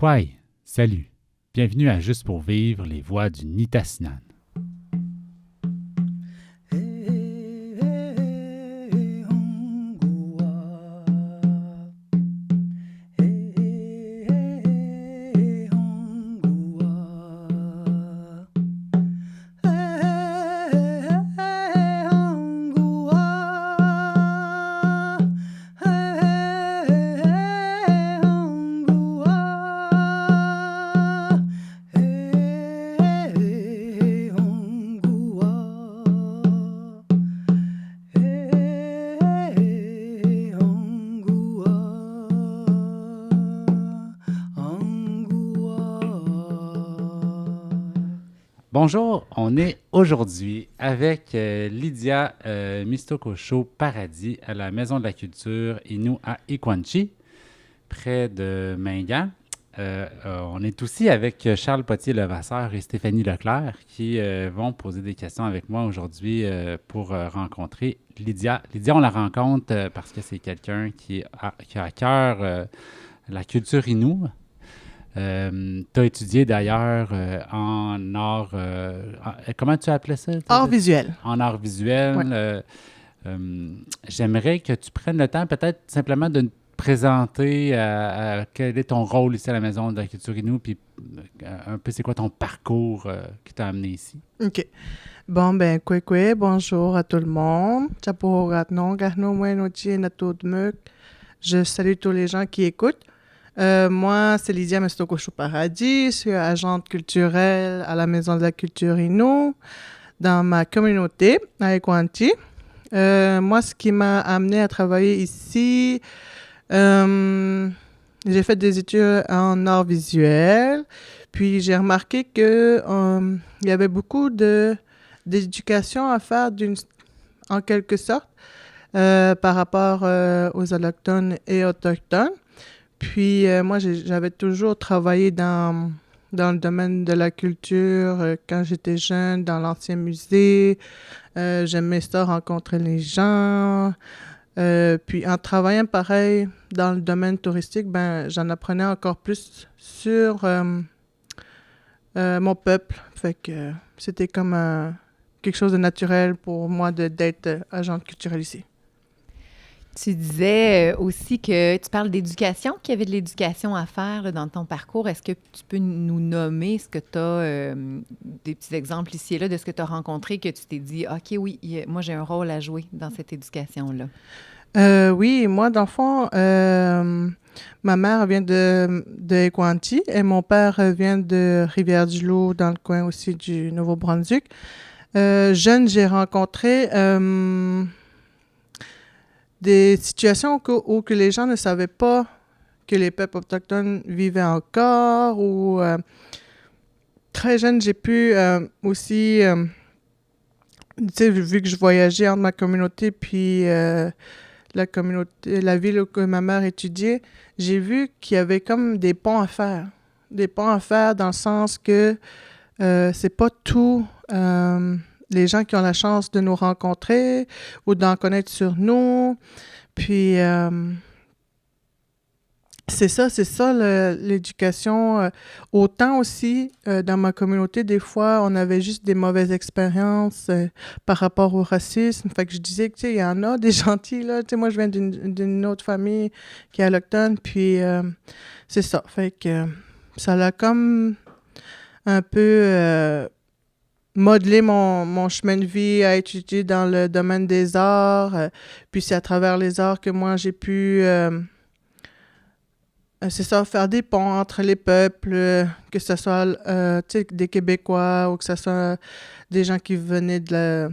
Kwai, salut. Bienvenue à Juste pour vivre les voix du Nitassinan. Bonjour, on est aujourd'hui avec Lydia Mistokosho Paradis à la Maison de la Culture Innu à Ikwanchi, près de Mingan. On est aussi avec Charles Potier-Levasseur et Stéphanie Leclerc qui vont poser des questions avec moi aujourd'hui pour rencontrer Lydia. Lydia, on la rencontre parce que c'est quelqu'un qui a à cœur la culture Innu. Tu as étudié d'ailleurs en art... comment tu appelais ça? Art visuel. En art visuel. Ouais. J'aimerais que tu prennes le temps peut-être simplement de te présenter quel est ton rôle ici à la Maison de la Culture Innu, puis un peu c'est quoi ton parcours qui t'a amené ici. OK. Bon, ben, bonjour à tout le monde. Je salue tous les gens qui écoutent. Moi, c'est Lydia Mistokosho Paradis. Je suis agente culturelle à la Maison de la Culture Innu, dans ma communauté, à Ikwanchi. Moi, ce qui m'a amené à travailler ici, j'ai fait des études en art visuel, puis j'ai remarqué que il y avait beaucoup d'éducation à faire en quelque sorte par rapport aux autochtones et autochtones. Puis moi, j'avais toujours travaillé dans le domaine de la culture quand j'étais jeune, dans l'ancien musée. J'aimais ça, rencontrer les gens. Puis en travaillant pareil dans le domaine touristique, ben j'en apprenais encore plus sur mon peuple. Fait que c'était comme quelque chose de naturel pour moi d'être agente culturelle ici. Tu disais aussi que tu parles d'éducation, qu'il y avait de l'éducation à faire là, dans ton parcours. Est-ce que tu peux nous nommer ce que tu as, des petits exemples ici et là de ce que tu as rencontré, que tu t'es dit, OK, oui, moi j'ai un rôle à jouer dans cette éducation-là? Oui, moi, dans le fond, ma mère vient de Ikwanchi et mon père vient de Rivière-du-Loup, dans le coin aussi du Nouveau-Brunswick. Jeune, j'ai rencontré des situations où que les gens ne savaient pas que les peuples autochtones vivaient encore, ou très jeune, j'ai pu aussi, tu sais, vu que je voyageais entre ma communauté puis la ville où ma mère étudiait, j'ai vu qu'il y avait comme des ponts à faire. Des ponts à faire dans le sens que c'est pas tout les gens qui ont la chance de nous rencontrer ou d'en connaître sur nous. Puis, c'est ça l'éducation. Autant aussi, dans ma communauté, des fois, on avait juste des mauvaises expériences par rapport au racisme. Fait que je disais que, tu sais, il y en a des gentils, là. Tu sais, moi, je viens d'une autre famille qui est autochtone, puis c'est ça. Fait que ça l'a comme un peu modeler mon chemin de vie à étudier dans le domaine des arts. Puis c'est à travers les arts que moi, j'ai pu, c'est ça, faire des ponts entre les peuples, que ce soit tu sais, des Québécois ou que ce soit des gens qui venaient de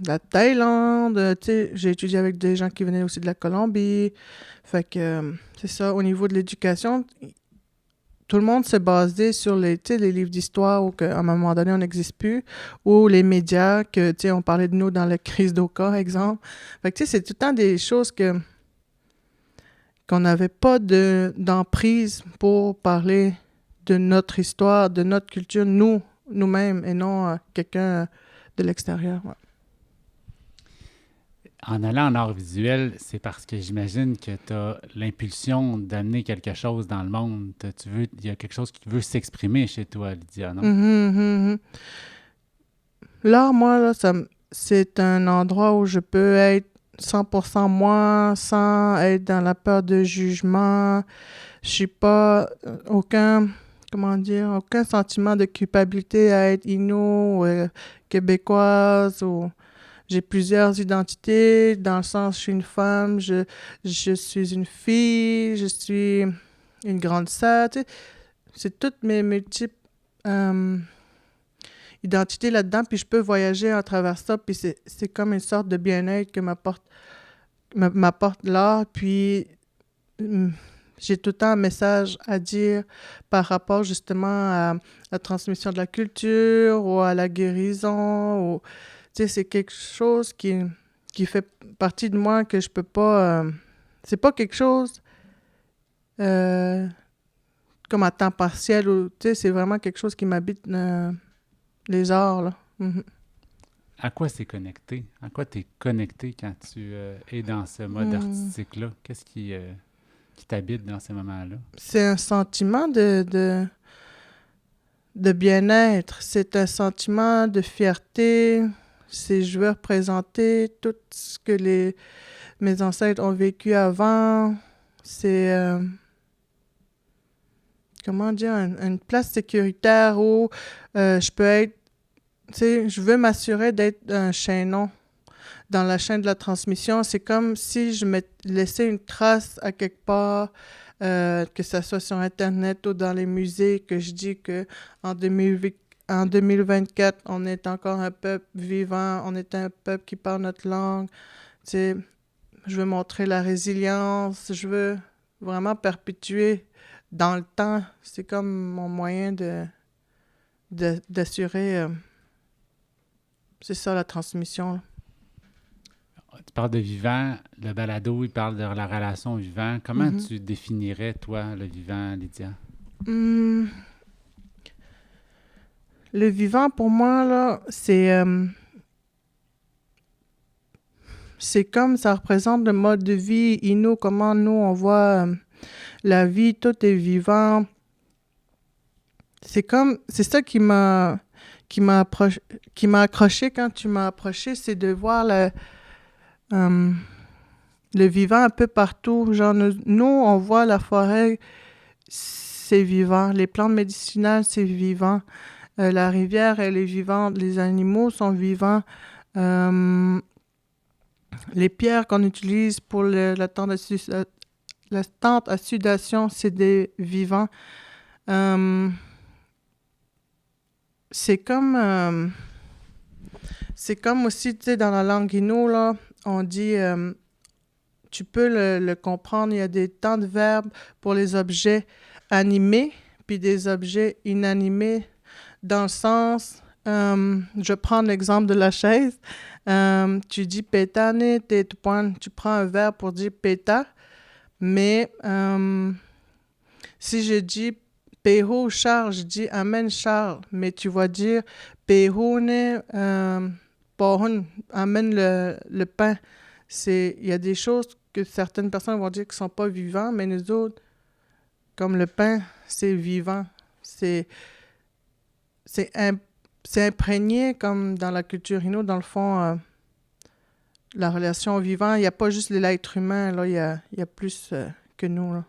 la Thaïlande. Tu sais, j'ai étudié avec des gens qui venaient aussi de la Colombie. Fait que c'est ça, au niveau de l'éducation, tout le monde s'est basé sur les livres d'histoire où qu'à un moment donné, on n'existe plus, ou les médias, que, on parlait de nous dans la crise d'Oka, exemple. Fait que, c'est tout le temps des choses qu'on n'avait pas d'emprise pour parler de notre histoire, de notre culture, nous-mêmes, et non quelqu'un de l'extérieur. Ouais. en allant en art visuel, c'est parce que j'imagine que tu as l'impulsion d'amener quelque chose dans le monde. Il y a quelque chose qui veut s'exprimer chez toi, Lydia, non? Mhm, mhm. Là, moi, là, c'est un endroit où je peux être 100% moi, sans être dans la peur de jugement. Je suis pas aucun sentiment de culpabilité à être Innu, québécoise, ou j'ai plusieurs identités, dans le sens, je suis une femme, je suis une fille, je suis une grande sœur, tu sais. C'est toutes mes multiples identités là-dedans, puis je peux voyager à travers ça, puis c'est comme une sorte de bien-être que m'apporte l'art, puis hum, j'ai tout le temps un message à dire par rapport justement à la transmission de la culture ou à la guérison, ou, tu sais, c'est quelque chose qui fait partie de moi que je peux pas... c'est pas quelque chose euh, comme à temps partiel, ou, tu sais, c'est vraiment quelque chose qui m'habite les arts, là. Mhm. À quoi c'est connecté? À quoi tu es connecté quand tu es dans ce mode artistique-là? Qu'est-ce qui t'habite dans ces moments-là? C'est un sentiment de bien-être, c'est un sentiment de fierté, je veux représenter tout ce que mes ancêtres ont vécu avant, c'est, comment dire, une place sécuritaire où je peux être, tu sais, je veux m'assurer d'être un chaînon dans la chaîne de la transmission. C'est comme si je me laissais une trace à quelque part, que ce soit sur Internet ou dans les musées, que je dis que en 2024, on est encore un peuple vivant, on est un peuple qui parle notre langue. Tu sais, je veux montrer la résilience, je veux vraiment perpétuer dans le temps. C'est comme mon moyen d'assurer, c'est ça, la transmission, là. Tu parles de vivant, le balado, il parle de la relation au vivant. Comment Mhm. tu définirais, toi, le vivant, Lydia? Hum, Le vivant, pour moi, là, c'est comme ça représente le mode de vie Innu, comment nous, on voit la vie, tout est vivant. C'est ça qui m'a accroché quand tu m'as approché, c'est de voir euh, le vivant un peu partout. Genre, nous, on voit la forêt, c'est vivant. Les plantes médicinales, c'est vivant. La rivière, elle est vivante. Les animaux sont vivants. Euh, les pierres qu'on utilise pour la tente à sudation, c'est des vivants. Euh, c'est comme... c'est comme aussi, tu sais, dans la langue Innu, là, on dit... tu peux le comprendre, il y a des temps de verbes pour les objets animés, puis des objets inanimés, dans le sens, je prends l'exemple de la chaise, tu dis pétane, tu prends un verbe pour dire péta, mais si je dis pého Charles, je dis amène Charles, mais tu vas dire péhone, pohon, amène le pain. Il y a des choses que certaines personnes vont dire qui ne sont pas vivants, mais nous autres, comme le pain, c'est vivant. C'est c'est im- c'est imprégné comme dans la culture Innu, dans le fond, la relation au vivant. Il n'y a pas juste l'être humain, là, il y a plus que nous, là.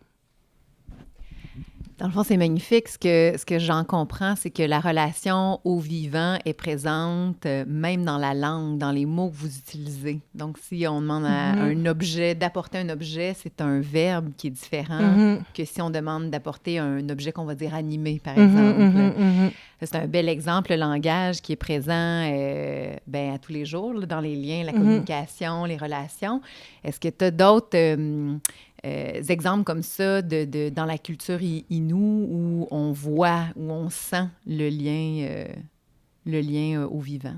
Dans le fond, c'est magnifique. Ce que j'en comprends, c'est que la relation au vivant est présente même dans la langue, dans les mots que vous utilisez. Donc, si on demande à un objet, d'apporter un objet, c'est un verbe qui est différent que si on demande d'apporter un objet qu'on va dire animé, par exemple. C'est un bel exemple, le langage qui est présent à tous les jours, là, dans les liens, la communication, les relations. Est-ce que tu as d'autres exemples comme ça dans la culture Innu où on voit, où on sent le lien au vivant?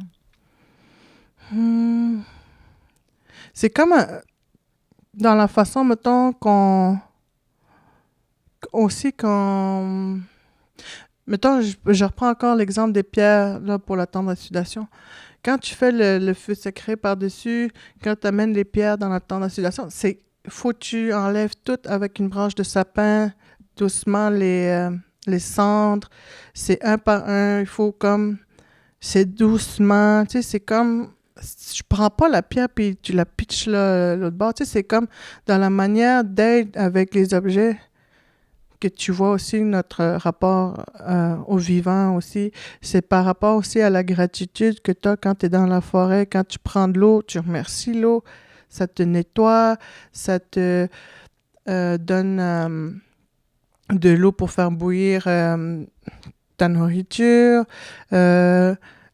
C'est comme dans la façon, mettons, mettons, je reprends encore l'exemple des pierres là, pour la tente à sudation. quand tu fais le feu sacré par-dessus, quand tu amènes les pierres dans la tente d'installation, faut que tu enlèves tout avec une branche de sapin, doucement les cendres. C'est un par un, il faut comme... C'est doucement, tu sais, c'est comme... Je prends pas la pierre puis tu la pitches là, l'autre bord, tu sais, c'est comme dans la manière d'être avec les objets que tu vois aussi notre rapport au vivant aussi. C'est par rapport aussi à la gratitude que tu as quand tu es dans la forêt, quand tu prends de l'eau, tu remercies l'eau, ça te nettoie, ça te donne de l'eau pour faire bouillir ta nourriture,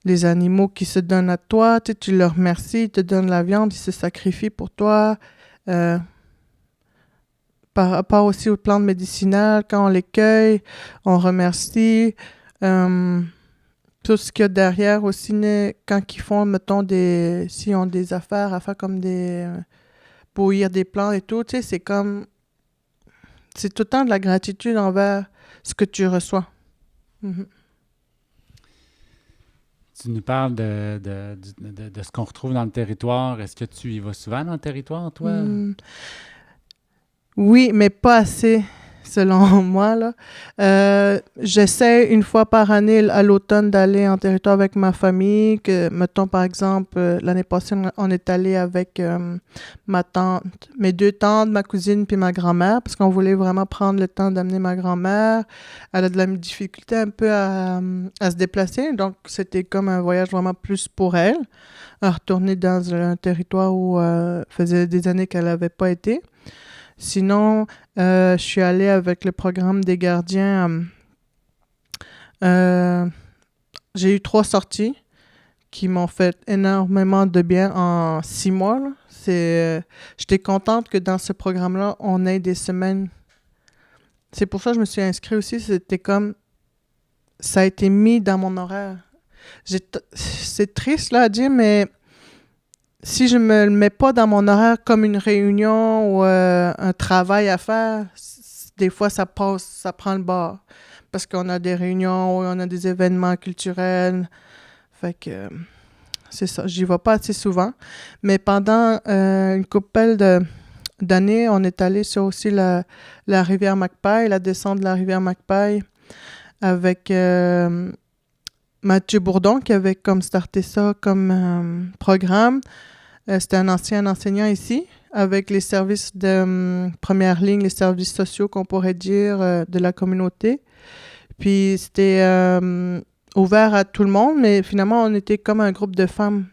les animaux qui se donnent à toi, tu leur remercies, ils te donnent la viande, ils se sacrifient pour toi. Par rapport aussi aux plantes médicinales, quand on les cueille, on remercie. Tout ce qu'il y a derrière aussi, quand ils font, mettons, s'ils ont des affaires à faire comme bouillir des plantes et tout, tu sais, c'est comme... C'est tout le temps de la gratitude envers ce que tu reçois. Mm-hmm. Tu nous parles de ce qu'on retrouve dans le territoire. Est-ce que tu y vas souvent dans le territoire, toi? Oui, mais pas assez, selon moi, là. J'essaie une fois par année, à l'automne, d'aller en territoire avec ma famille. Mettons, par exemple, l'année passée, on est allé avec ma tante, mes 2 tantes, ma cousine puis ma grand-mère, parce qu'on voulait vraiment prendre le temps d'amener ma grand-mère. Elle a de la difficulté un peu à se déplacer, donc c'était comme un voyage vraiment plus pour elle, à retourner dans un territoire où faisait des années qu'elle n'avait pas été. Sinon, je suis allée avec le programme des gardiens. J'ai eu 3 sorties qui m'ont fait énormément de bien en 6 mois. Là. J'étais contente que dans ce programme-là, on ait des semaines. C'est pour ça que je me suis inscrite aussi. C'était comme... Ça a été mis dans mon horaire. C'est triste là, à dire, mais... Si je me le mets pas dans mon horaire comme une réunion ou un travail à faire, des fois ça prend le bord. Parce qu'on a des réunions, on a des événements culturels. Fait que c'est ça, j'y vais pas assez souvent. Mais pendant une couple d'années, on est allé sur aussi la rivière Macpail, la descente de la rivière Macpail, avec Mathieu Bourdon qui avait comme starté ça comme programme. C'était un ancien enseignant ici, avec les services de première ligne, les services sociaux qu'on pourrait dire de la communauté. Puis c'était ouvert à tout le monde, mais finalement on était comme un groupe de femmes.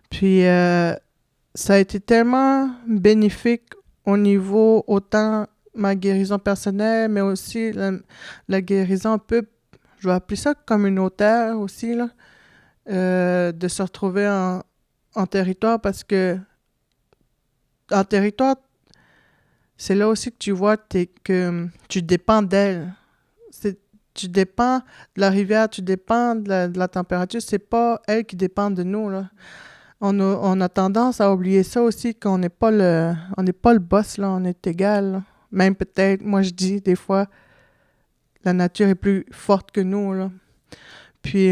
Puis ça a été tellement bénéfique au niveau autant ma guérison personnelle, mais aussi la guérison un peu, je vais appeler ça communautaire aussi, là, de se retrouver en territoire, parce que en territoire, c'est là aussi que tu vois que tu dépends d'elle. Tu dépends de la rivière, tu dépends de la température. C'est pas elle qui dépend de nous, là. On a tendance à oublier ça aussi, qu'on n'est pas le boss, là, on est égal, là. Même peut-être, moi je dis des fois, la nature est plus forte que nous, là. Puis,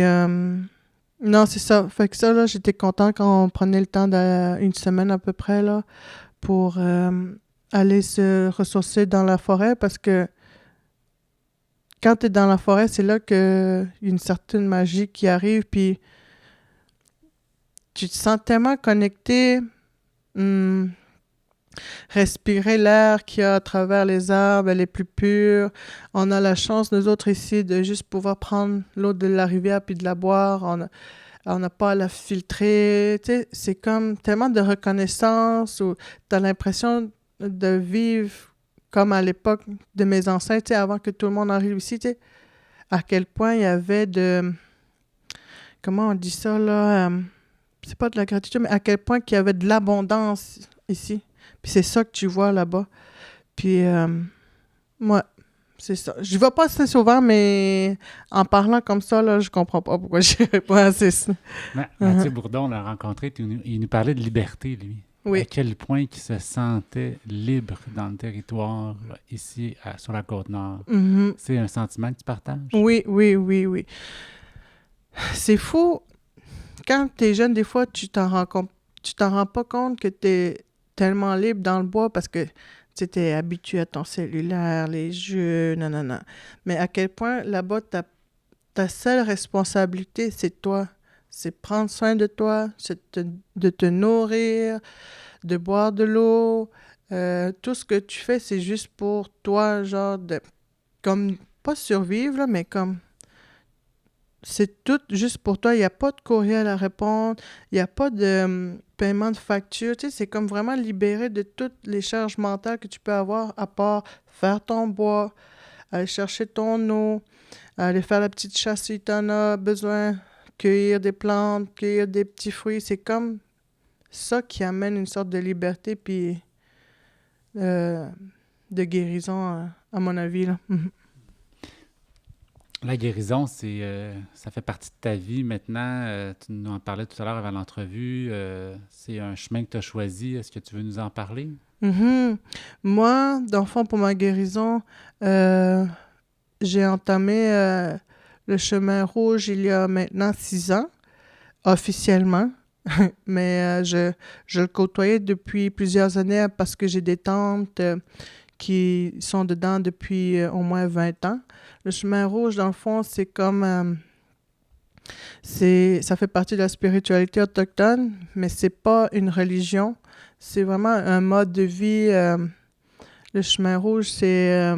non, c'est ça. Fait que ça, là, j'étais content quand on prenait le temps d'une semaine à peu près, là, pour aller se ressourcer dans la forêt, parce que quand tu es dans la forêt, c'est là qu'il y a une certaine magie qui arrive, puis tu te sens tellement connecté, respirer l'air qu'il y a à travers les arbres, elle est plus pure. On a la chance, nous autres ici, de juste pouvoir prendre l'eau de la rivière puis de la boire. On n'a pas à la filtrer. Tu sais, c'est comme tellement de reconnaissance, où tu as l'impression de vivre comme à l'époque de mes ancêtres, tu sais, avant que tout le monde arrive ici, tu sais, à quel point il y avait de... Comment on dit ça, là? C'est pas de la gratitude, mais à quel point qu'il y avait de l'abondance ici. Puis c'est ça que tu vois là-bas. Puis, moi, c'est ça. Je ne vais pas assez souvent, mais en parlant comme ça, là, je comprends pas pourquoi je n'irais pas assez. Mathieu Bourdon, on l'a rencontré, il nous parlait de liberté, lui. Oui. À quel point il se sentait libre dans le territoire, ici, sur la Côte-Nord. Mm-hmm. C'est un sentiment que tu partages? Oui. C'est fou. quand tu es jeune, des fois, tu t'en rends pas compte que tu es tellement libre dans le bois parce que tu es habitué à ton cellulaire, les jeux, nanana. Mais à quel point, là-bas, ta seule responsabilité, c'est toi. C'est prendre soin de toi, de te nourrir, de boire de l'eau. Tout ce que tu fais, c'est juste pour toi, genre de... Comme, pas survivre, là, mais comme... C'est tout juste pour toi. Il n'y a pas de courriel à répondre. Il n'y a pas de paiement de facture. Tu sais, c'est comme vraiment libéré de toutes les charges mentales que tu peux avoir à part faire ton bois, aller chercher ton eau, aller faire la petite chasse si tu en as besoin, cueillir des plantes, cueillir des petits fruits. C'est comme ça qui amène une sorte de liberté puis de guérison, à mon avis, là. La guérison, ça fait partie de ta vie maintenant. Tu nous en parlais tout à l'heure avant l'entrevue. C'est un chemin que tu as choisi. Est-ce que tu veux nous en parler? Mhm. Moi, dans le fond, pour ma guérison, j'ai entamé le chemin rouge il y a maintenant 6 ans, officiellement. Mais je le côtoyais depuis plusieurs années parce que j'ai des tantes qui sont dedans depuis au moins 20 ans. Le chemin rouge, dans le fond, c'est comme... ça fait partie de la spiritualité autochtone, mais c'est pas une religion. C'est vraiment un mode de vie. Le chemin rouge, c'est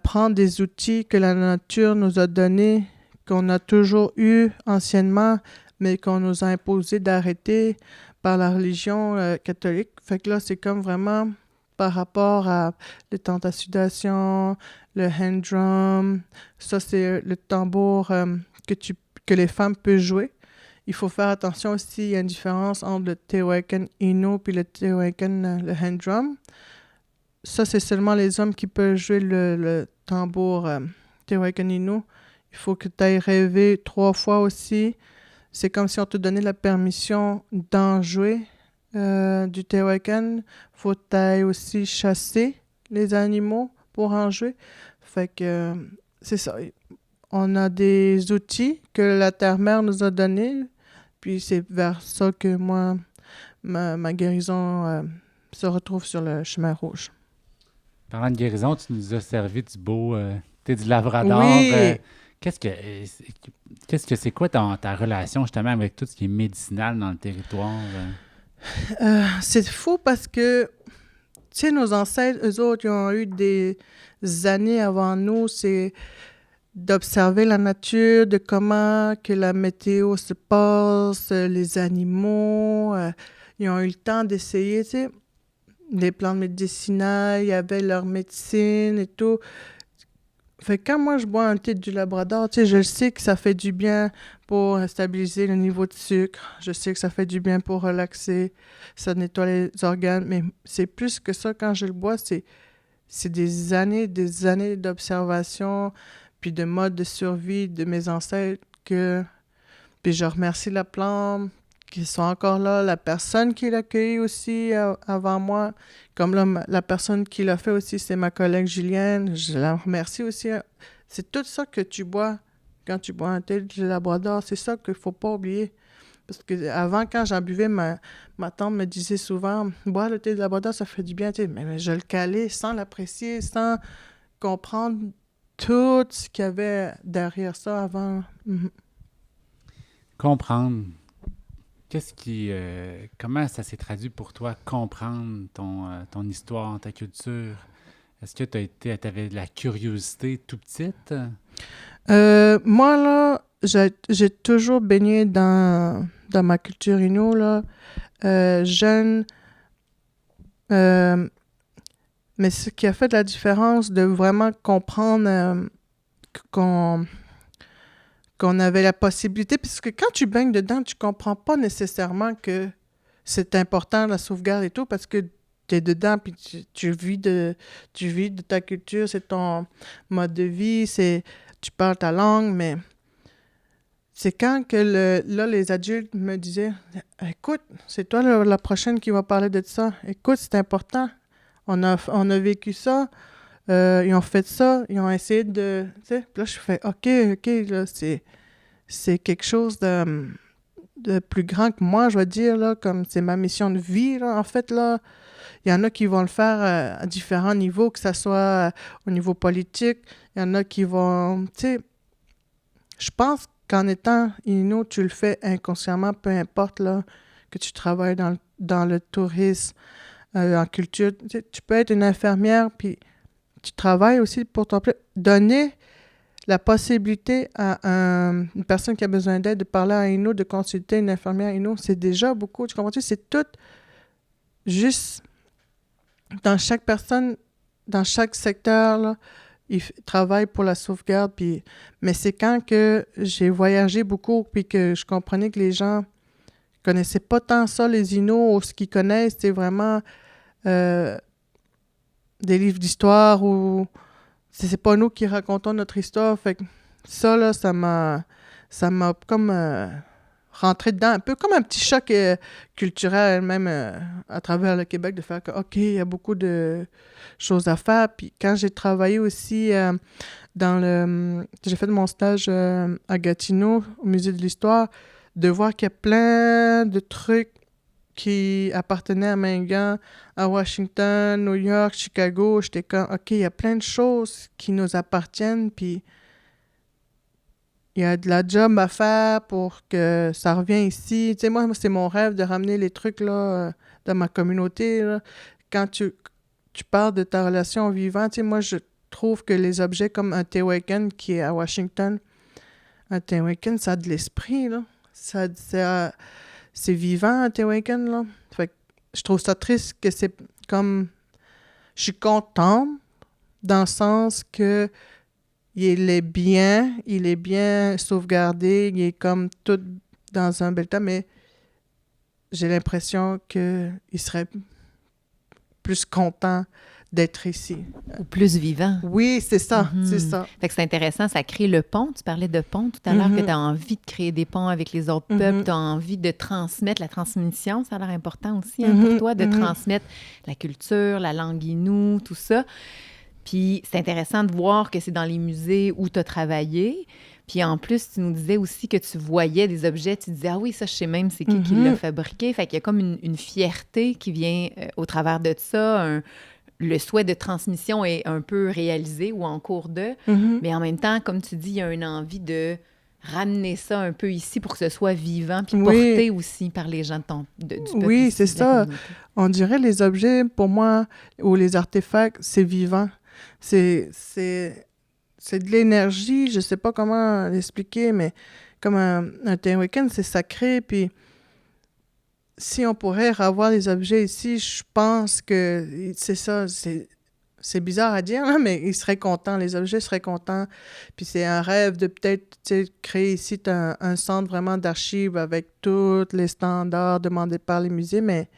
prendre des outils que la nature nous a donnés, qu'on a toujours eu anciennement, mais qu'on nous a imposé d'arrêter par la religion catholique. Fait que là, c'est comme vraiment par rapport à les tentes à sudation, le hand drum. Ça, c'est le tambour que les femmes peuvent jouer. Il faut faire attention aussi, il y a une différence entre le Tehuacan Innu puis le Tehuacan, le hand drum. Ça, c'est seulement les hommes qui peuvent jouer le tambour Tehuacan Innu. Il faut que tu ailles rêver 3 fois aussi. C'est comme si on te donnait la permission d'en jouer du Tehuacan. Faut que tu ailles aussi chasser les animaux pour en jouer. Fait que c'est ça. On a des outils que la Terre-Mère nous a donnés. Puis c'est vers ça que moi, ma guérison se retrouve sur le chemin rouge. Parlant de guérison, tu nous as servi du beau thé du Labrador. Oui! Qu'est-ce que c'est quoi ta relation justement avec tout ce qui est médicinal dans le territoire? C'est fou parce que, tu sais, nos ancêtres, eux autres, ils ont eu des années avant nous, c'est d'observer la nature, de comment que la météo se passe, les animaux. Ils ont eu le temps d'essayer, tu sais, des plantes médicinales, il y avait leur médecine et tout. Fait que quand moi je bois un thé du Labrador, tu sais, je sais que ça fait du bien pour stabiliser le niveau de sucre. Je sais que ça fait du bien pour relaxer, ça nettoie les organes. Mais c'est plus que ça, quand je le bois, c'est des années d'observation puis de mode de survie de mes ancêtres que... Puis je remercie la plante, qui sont encore là, la personne qui l'a cueilli aussi avant moi. Comme là, la personne qui l'a fait aussi, c'est ma collègue Julienne. Je la remercie aussi. C'est tout ça que tu bois quand tu bois un thé de Labrador. C'est ça qu'il ne faut pas oublier. Parce que avant, quand j'en buvais, ma tante me disait souvent, boire le thé de Labrador, ça fait du bien. Mais je le calais sans l'apprécier, sans comprendre tout ce qu'il y avait derrière ça avant. Comprendre. Comment ça s'est traduit pour toi, comprendre ton histoire, ta culture? Est-ce que tu avais de la curiosité tout petite? Moi, là, j'ai toujours baigné dans ma culture Innu, là, jeune. Mais ce qui a fait la différence de vraiment comprendre qu'on avait la possibilité, parce que quand tu baignes dedans, tu comprends pas nécessairement que c'est important, la sauvegarde et tout, parce que tu es dedans, puis tu vis de ta culture, c'est ton mode de vie, tu parles ta langue, mais c'est quand que les adultes me disaient « Écoute, c'est toi la prochaine qui va parler de ça. Écoute, c'est important. On a vécu ça. Ils ont fait ça. Ils ont essayé de... » Tu sais, puis là, je fais « OK, là, c'est quelque chose de plus grand que moi, je vais dire, là, comme c'est ma mission de vie, là, en fait, là. Il y en a qui vont le faire à différents niveaux, que ce soit au niveau politique. Il y en a qui vont... Tu sais, je pense qu'en étant Innu, tu le fais inconsciemment, peu importe là, que tu travailles dans le tourisme, en culture. Tu sais, tu peux être une infirmière, puis tu travailles aussi pour ton plaisir. Donner la possibilité à une personne qui a besoin d'aide de parler à Innu, de consulter une infirmière Innu, c'est déjà beaucoup. Tu comprends-tu? C'est tout juste dans chaque personne, dans chaque secteur, là, ils travaillent pour la sauvegarde. Puis, mais c'est quand que j'ai voyagé beaucoup puis que je comprenais que les gens connaissaient pas tant ça, les Inuits, ou ce qu'ils connaissent, c'est vraiment des livres d'histoire ou c'est pas nous qui racontons notre histoire. Fait que ça, là, ça m'a comme rentré dedans, un peu comme un petit choc culturel, même à travers le Québec, de faire que, OK, il y a beaucoup de choses à faire. Puis quand j'ai travaillé aussi j'ai fait mon stage à Gatineau, au Musée de l'Histoire, de voir qu'il y a plein de trucs qui appartenaient à Mingan, à Washington, New York, Chicago. J'étais comme, OK, il y a plein de choses qui nous appartiennent, puis il y a de la job à faire pour que ça revienne ici. Tu sais, moi, c'est mon rêve de ramener les trucs, là, dans ma communauté, là. Quand tu parles de ta relation au vivant, tu sais, moi, je trouve que les objets comme un Tehuacan qui est à Washington, un Tehuacan, ça a de l'esprit, là. C'est vivant, un Tehuacan, là. Fait que je trouve ça triste que c'est comme... Je suis contente dans le sens que il est bien sauvegardé, il est comme tout dans un bel état, mais j'ai l'impression qu'il serait plus content d'être ici. Ou plus vivant. Oui, c'est ça, c'est ça. Fait que c'est intéressant, ça crée le pont. Tu parlais de pont tout à l'heure, que tu as envie de créer des ponts avec les autres peuples, tu as envie de transmettre la transmission, ça a l'air important aussi pour toi, de transmettre la culture, la langue Innu, tout ça. Puis c'est intéressant de voir que c'est dans les musées où tu as travaillé. Puis en plus, tu nous disais aussi que tu voyais des objets, tu disais « Ah oui, ça, je sais même c'est qui l'a fabriqué. » Fait qu'il y a comme une fierté qui vient au travers de ça, le souhait de transmission est un peu réalisé ou en cours de, mais en même temps, comme tu dis, il y a une envie de ramener ça un peu ici pour que ce soit vivant, puis porté aussi par les gens du peuple. Oui, c'est ça. On dirait les objets, pour moi, ou les artefacts, c'est vivant. C'est de l'énergie, je sais pas comment l'expliquer, mais comme un Tehuacan, c'est sacré, puis si on pourrait revoir les objets ici, je pense que c'est ça, c'est bizarre à dire, hein, mais ils seraient contents, les objets seraient contents. Puis c'est un rêve de peut-être créer ici un centre vraiment d'archives avec tous les standards demandés par les musées, mais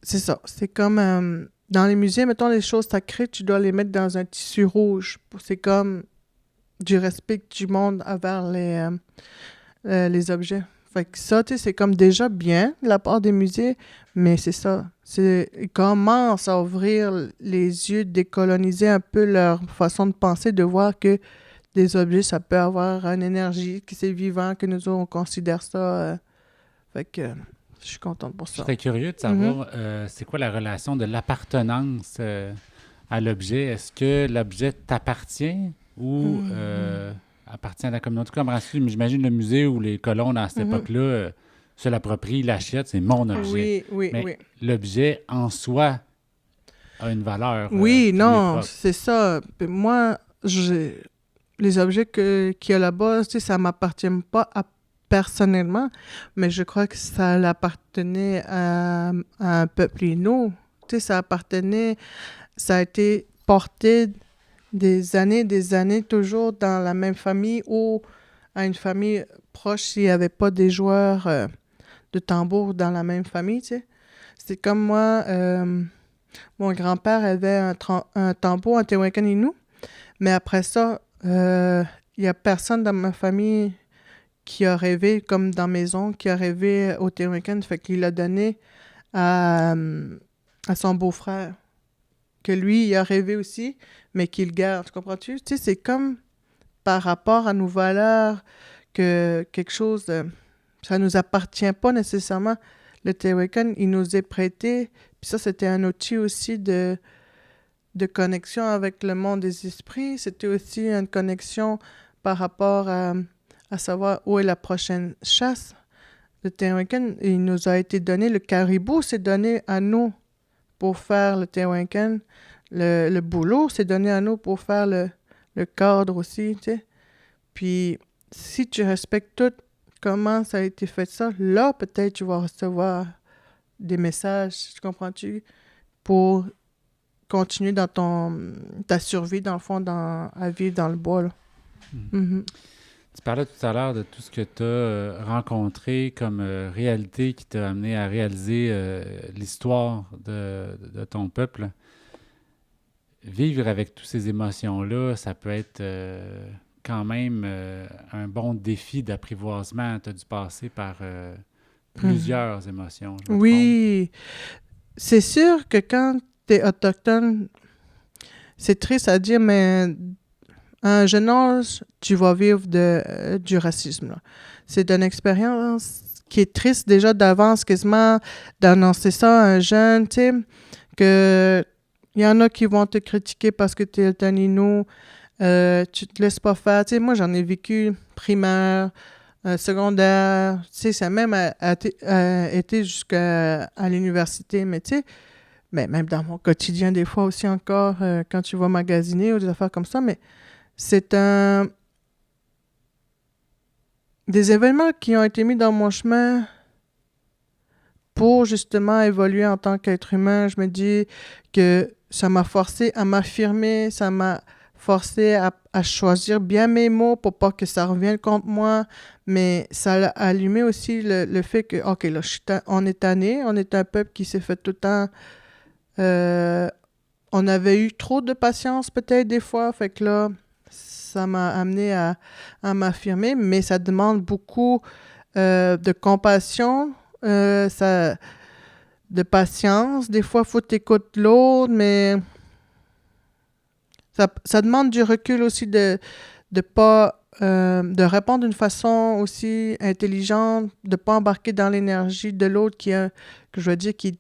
c'est ça, c'est comme dans les musées, mettons les choses sacrées, tu dois les mettre dans un tissu rouge. C'est comme du respect que tu montres envers les objets. Fait que ça, tu sais, c'est comme déjà bien de la part des musées, mais c'est ça. Ils commencent à ouvrir les yeux, décoloniser un peu leur façon de penser, de voir que des objets, ça peut avoir une énergie, que c'est vivant, que nous, on considère ça. Fait que je suis contente pour ça. Je serais curieux de savoir, c'est quoi la relation de l'appartenance à l'objet? Est-ce que l'objet t'appartient ou... appartient à la communauté. Comme j'imagine le musée où les colons, à cette époque-là, se l'approprient, l'achètent, c'est mon objet. Oui. L'objet en soi a une valeur. Oui, non, c'est ça. Puis moi, les objets qu'il y a là-bas, tu sais, ça ne m'appartient pas personnellement, mais je crois que ça appartenait à un peuple Innu. Tu sais, ça a été porté des années, toujours dans la même famille ou à une famille proche s'il n'y avait pas des joueurs de tambour dans la même famille, tu sais. C'est comme moi, mon grand-père avait un tambour, un Tehuacan Innu, mais après ça, il n'y a personne dans ma famille qui a rêvé, comme dans Maison, qui a rêvé au Tehuacan, fait qu'il l'a donné à son beau-frère. Que lui, il a rêvé aussi, mais qu'il garde, comprends-tu? Tu sais, c'est comme par rapport à nos valeurs que quelque chose, ça nous appartient pas nécessairement. Le Tehuacan, il nous est prêté. Puis ça, c'était un outil aussi de connexion avec le monde des esprits. C'était aussi une connexion par rapport à savoir où est la prochaine chasse. Le Tehuacan, il nous a été donné, le caribou s'est donné à nous pour faire le Tehuacan. Le boulot s'est donné à nous pour faire le cadre aussi, tu sais. Puis, si tu respectes tout comment ça a été fait ça, là, peut-être tu vas recevoir des messages, tu comprends-tu, pour continuer dans ta survie, dans le fond, à vivre dans le bois, là. Mm-hmm. Tu parlais tout à l'heure de tout ce que tu as rencontré comme réalité qui t'a amené à réaliser l'histoire de ton peuple. Vivre avec toutes ces émotions-là, ça peut être quand même un bon défi d'apprivoisement. Tu as dû passer par plusieurs émotions. Oui, c'est sûr que quand tu es autochtone, c'est triste à dire, mais à un jeune âge, tu vas vivre du racisme, là. C'est une expérience qui est triste déjà d'avance, quasiment d'annoncer ça à un jeune, tu sais, que il y en a qui vont te critiquer parce que tu es un Innu, tu te laisses pas faire. Tu sais, moi, j'en ai vécu primaire, secondaire, tu sais, ça a même été jusqu'à l'université, mais tu sais, mais même dans mon quotidien, des fois aussi encore, quand tu vas magasiner ou des affaires comme ça, mais c'est des événements qui ont été mis dans mon chemin pour justement évoluer en tant qu'être humain. Je me dis que ça m'a forcé à m'affirmer, ça m'a forcé à choisir bien mes mots pour pas que ça revienne contre moi, mais ça a allumé aussi le fait que, OK, là, on est tanné, on est un peuple qui s'est fait tout le temps... on avait eu trop de patience peut-être des fois, fait que là, ça m'a amené à m'affirmer, mais ça demande beaucoup de compassion, de patience. Des fois, il faut t'écouter l'autre, mais ça demande du recul aussi de répondre d'une façon aussi intelligente, de ne pas embarquer dans l'énergie de l'autre qui est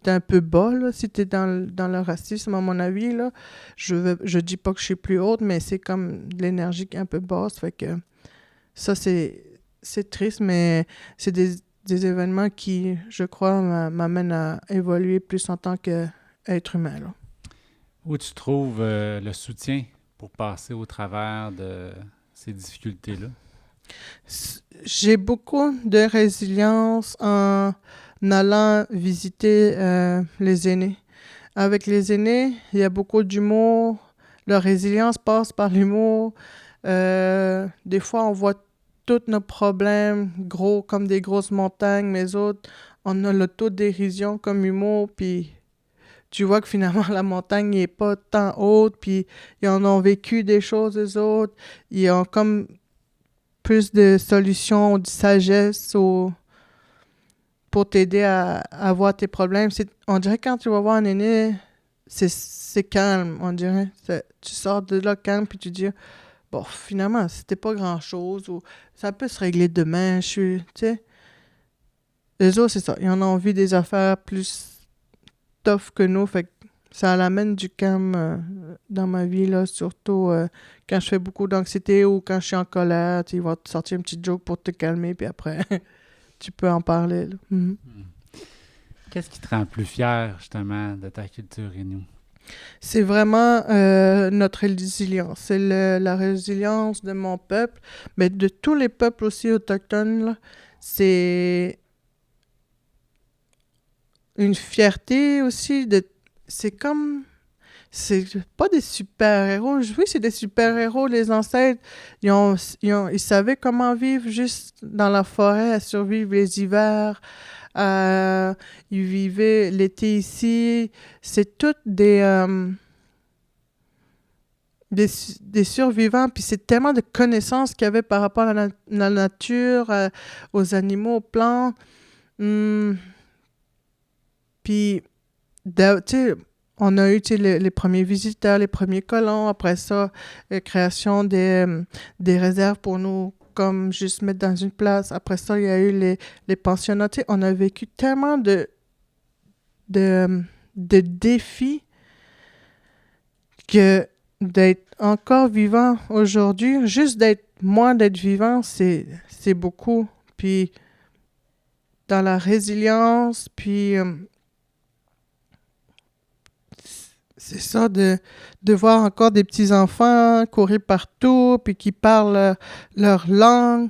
un peu bas, là, si tu es dans le racisme, à mon avis, là. Je dis pas que je suis plus haute, mais c'est comme de l'énergie qui est un peu basse, fait que ça, c'est triste, mais c'est des événements qui, je crois, m'amènent à évoluer plus en tant qu'être humain, là. Où tu trouves le soutien pour passer au travers de ces difficultés-là? J'ai beaucoup de résilience en allant visiter les aînés. Avec les aînés, il y a beaucoup d'humour. Leur résilience passe par l'humour. Des fois, on voit tous nos problèmes gros comme des grosses montagnes, mais autres, on a l'autodérision comme humour, puis tu vois que finalement, la montagne n'est pas tant haute, puis ils en ont vécu des choses, eux autres. Ils ont comme plus de solutions, de sagesse pour t'aider à voir tes problèmes. On dirait que quand tu vas voir un aîné, c'est calme, on dirait. Tu sors de là calme, puis tu dis, bon, finalement, c'était pas grand-chose, ou ça peut se régler demain, tu sais. Les autres, c'est ça. Ils en ont vu des affaires plus tough que nous, fait que ça l'amène du calme dans ma vie, là, surtout quand je fais beaucoup d'anxiété ou quand je suis en colère, il va te sortir une petite joke pour te calmer, puis après, tu peux en parler, là. Mm-hmm. Qu'est-ce qui te rend plus fier, justement, de ta culture Innu? C'est vraiment notre résilience. C'est la résilience de mon peuple, mais de tous les peuples aussi autochtones, là. C'est une fierté aussi c'est pas des super-héros. Oui, c'est des super-héros. Les ancêtres, ils savaient comment vivre juste dans la forêt, à survivre les hivers. Ils vivaient l'été ici. C'est toutes des survivants. Puis c'est tellement de connaissances qu'il y avait par rapport à la nature, aux animaux, aux plantes. Puis, tu sais, on a eu les premiers visiteurs, les premiers colons. Après ça, la création des réserves pour nous comme juste mettre dans une place. Après ça, il y a eu les pensionnats. Tu sais, on a vécu tellement de défis que d'être encore vivant aujourd'hui, juste d'être vivant, c'est beaucoup. Puis dans la résilience, puis c'est ça de voir encore des petits-enfants courir partout, puis qui parlent leur langue.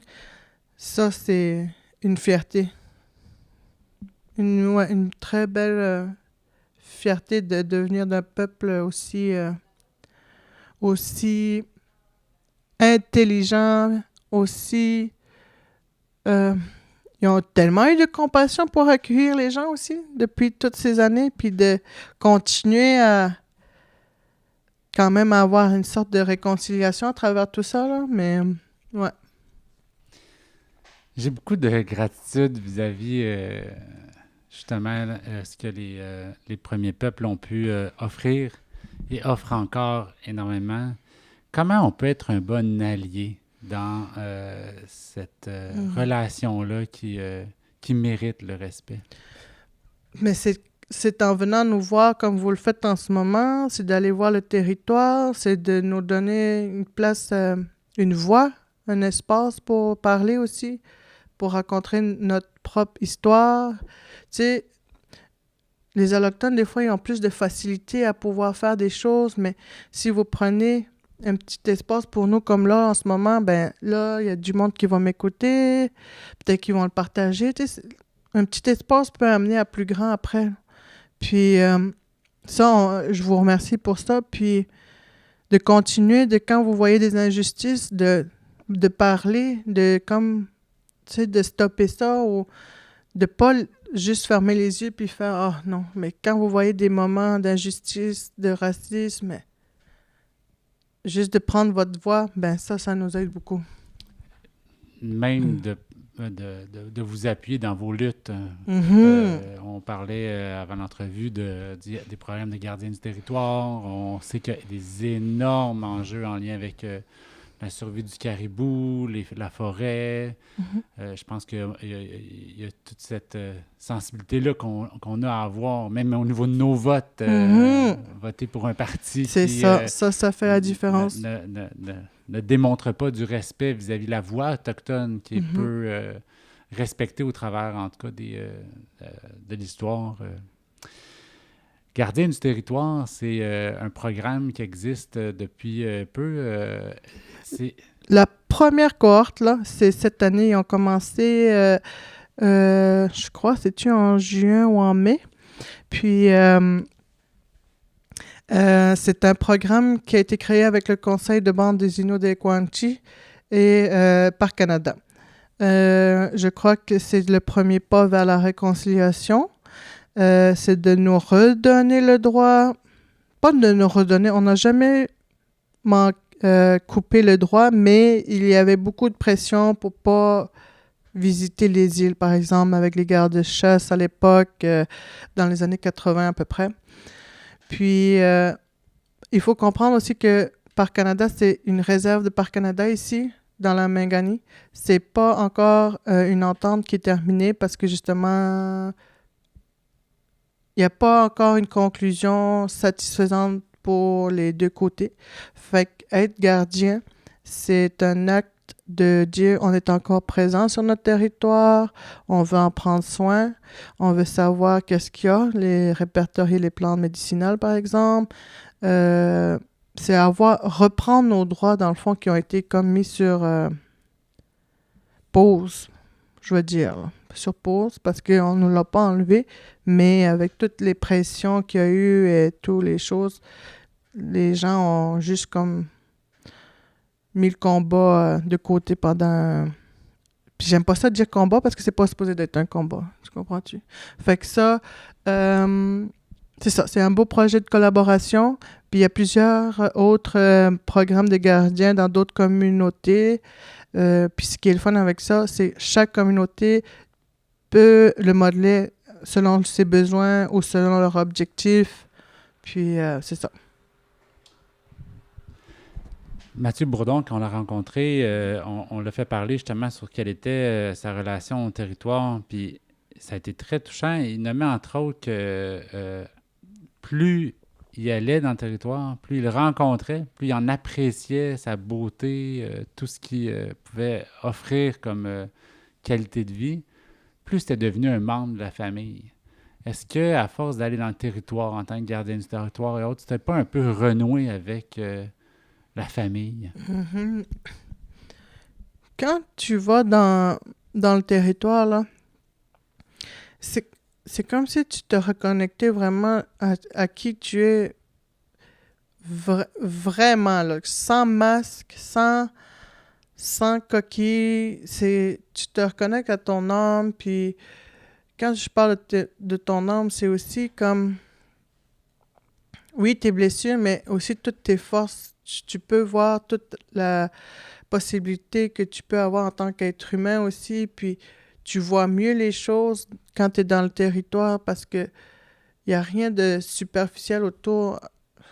Ça, c'est une fierté. Une très belle fierté de devenir d'un peuple aussi intelligent, aussi... ils ont tellement eu de compassion pour accueillir les gens aussi depuis toutes ces années, puis de continuer à quand même avoir une sorte de réconciliation à travers tout ça, là. Mais, ouais. J'ai beaucoup de gratitude vis-à-vis, justement, ce que les premiers peuples ont pu offrir et offrent encore énormément. Comment on peut être un bon allié dans cette relation-là qui mérite le respect? Mais c'est en venant nous voir comme vous le faites en ce moment, c'est d'aller voir le territoire, c'est de nous donner une place, une voix, un espace pour parler aussi, pour raconter notre propre histoire. Tu sais, les Allochtones, des fois, ils ont plus de facilité à pouvoir faire des choses, mais si vous prenez un petit espace pour nous comme là, en ce moment, ben là, il y a du monde qui va m'écouter, peut-être qu'ils vont le partager. Tu sais, un petit espace peut amener à plus grand après. Puis ça, je vous remercie pour ça. Puis de continuer, de quand vous voyez des injustices, de parler, de comme, tu sais, de stopper ça ou de pas juste fermer les yeux puis faire « Ah non ». Mais quand vous voyez des moments d'injustice, de racisme, juste de prendre votre voix, ben ça nous aide beaucoup. Même de vous appuyer dans vos luttes. On parlait avant l'entrevue des problèmes de gardiens du territoire. On sait qu'il y a des énormes enjeux en lien avec la survie du caribou, la forêt. Je pense qu'il y a toute cette sensibilité-là qu'on a à avoir, même au niveau de nos votes, voter pour un parti c'est qui... ça fait la différence. Ne démontre pas du respect vis-à-vis de la voix autochtone qui est peu respectée au travers, en tout cas, de l'histoire. Gardiens du territoire, c'est un programme qui existe depuis peu. La première cohorte, là, c'est cette année. Ils ont commencé, je crois, c'est-tu en juin ou en mai? Puis... c'est un programme qui a été créé avec le Conseil de bande des Inuits des Comanches et par Canada. Je crois que c'est le premier pas vers la réconciliation. C'est de nous redonner le droit, pas de nous redonner, on n'a jamais coupé le droit, mais il y avait beaucoup de pression pour pas visiter les îles, par exemple, avec les gardes-chasse à l'époque, dans les années 80 à peu près. Puis, il faut comprendre aussi que Parc Canada, c'est une réserve de Parc Canada ici, dans la Mingani. C'est pas encore une entente qui est terminée parce que justement, il n'y a pas encore une conclusion satisfaisante pour les deux côtés. Fait qu'être gardien, c'est un acte de dire on est encore présent sur notre territoire, on veut en prendre soin, on veut savoir qu'est-ce qu'il y a, répertorier les plantes médicinales par exemple. C'est reprendre nos droits dans le fond qui ont été comme mis sur pause, je veux dire, sur pause parce qu'on ne nous l'a pas enlevé, mais avec toutes les pressions qu'il y a eu et toutes les choses, les gens ont juste comme mis le combat de côté pendant... Puis j'aime pas ça de dire combat parce que c'est pas supposé d'être un combat. Tu comprends-tu? Fait que ça, c'est ça. C'est un beau projet de collaboration. Puis il y a plusieurs autres programmes de gardiens dans d'autres communautés. Puis ce qui est le fun avec ça, c'est que chaque communauté peut le modeler selon ses besoins ou selon leur objectif. Puis c'est ça. Mathieu Bourdon, quand on l'a rencontré, on l'a fait parler justement sur quelle était sa relation au territoire, puis ça a été très touchant. Il nommait entre autres que plus il allait dans le territoire, plus il rencontrait, plus il en appréciait sa beauté, tout ce qu'il pouvait offrir comme qualité de vie, plus c'était devenu un membre de la famille. Est-ce que, à force d'aller dans le territoire en tant que gardien du territoire et autres, c'était pas un peu renoué avec la famille? Mhm. Quand tu vas dans le territoire, là, c'est comme si tu te reconnectais vraiment à qui tu es vraiment, là, sans masque, sans coquille. Tu te reconnectes à ton âme, puis quand je parle de ton âme, c'est aussi comme, oui, tes blessures, mais aussi toutes tes forces. Tu peux voir toute la possibilité que tu peux avoir en tant qu'être humain aussi, puis tu vois mieux les choses quand tu es dans le territoire parce que il n'y a rien de superficiel autour.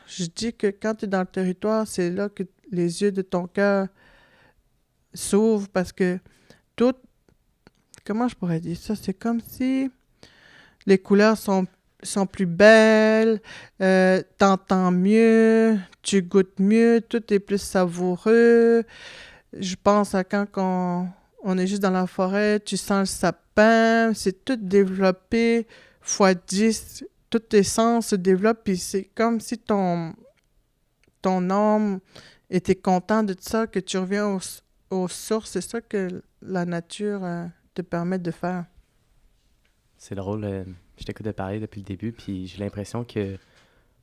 Je dis que quand tu es dans le territoire, c'est là que les yeux de ton cœur s'ouvrent parce que tout, comment je pourrais dire ça? C'est comme si les couleurs sont plus belles, t'entends mieux, tu goûtes mieux, tout est plus savoureux. Je pense à quand on est juste dans la forêt, tu sens le sapin, c'est tout développé fois 10, tous tes sens se développent, puis c'est comme si ton âme était content de ça, que tu reviens aux sources. C'est ça que la nature te permet de faire. C'est drôle, je t'écoute de parler depuis le début, puis j'ai l'impression que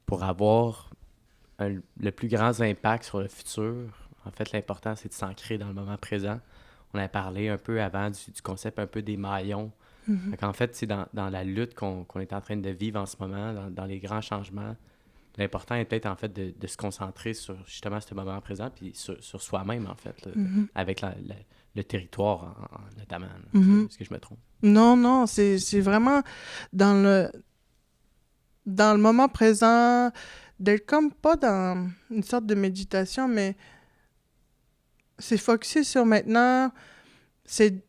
pour avoir le plus grand impact sur le futur, en fait, l'important, c'est de s'ancrer dans le moment présent. On avait parlé un peu avant du concept un peu des maillons. Mm-hmm. En fait, c'est dans la lutte qu'on est en train de vivre en ce moment, dans les grands changements, l'important est peut-être en fait de se concentrer sur justement ce moment présent, puis sur soi-même, en fait, là, Mm-hmm. avec le territoire notamment. Mm-hmm. Est-ce que je me trompe? Non, c'est vraiment dans le moment présent, d'être comme pas dans une sorte de méditation, mais c'est focusé sur maintenant, c'est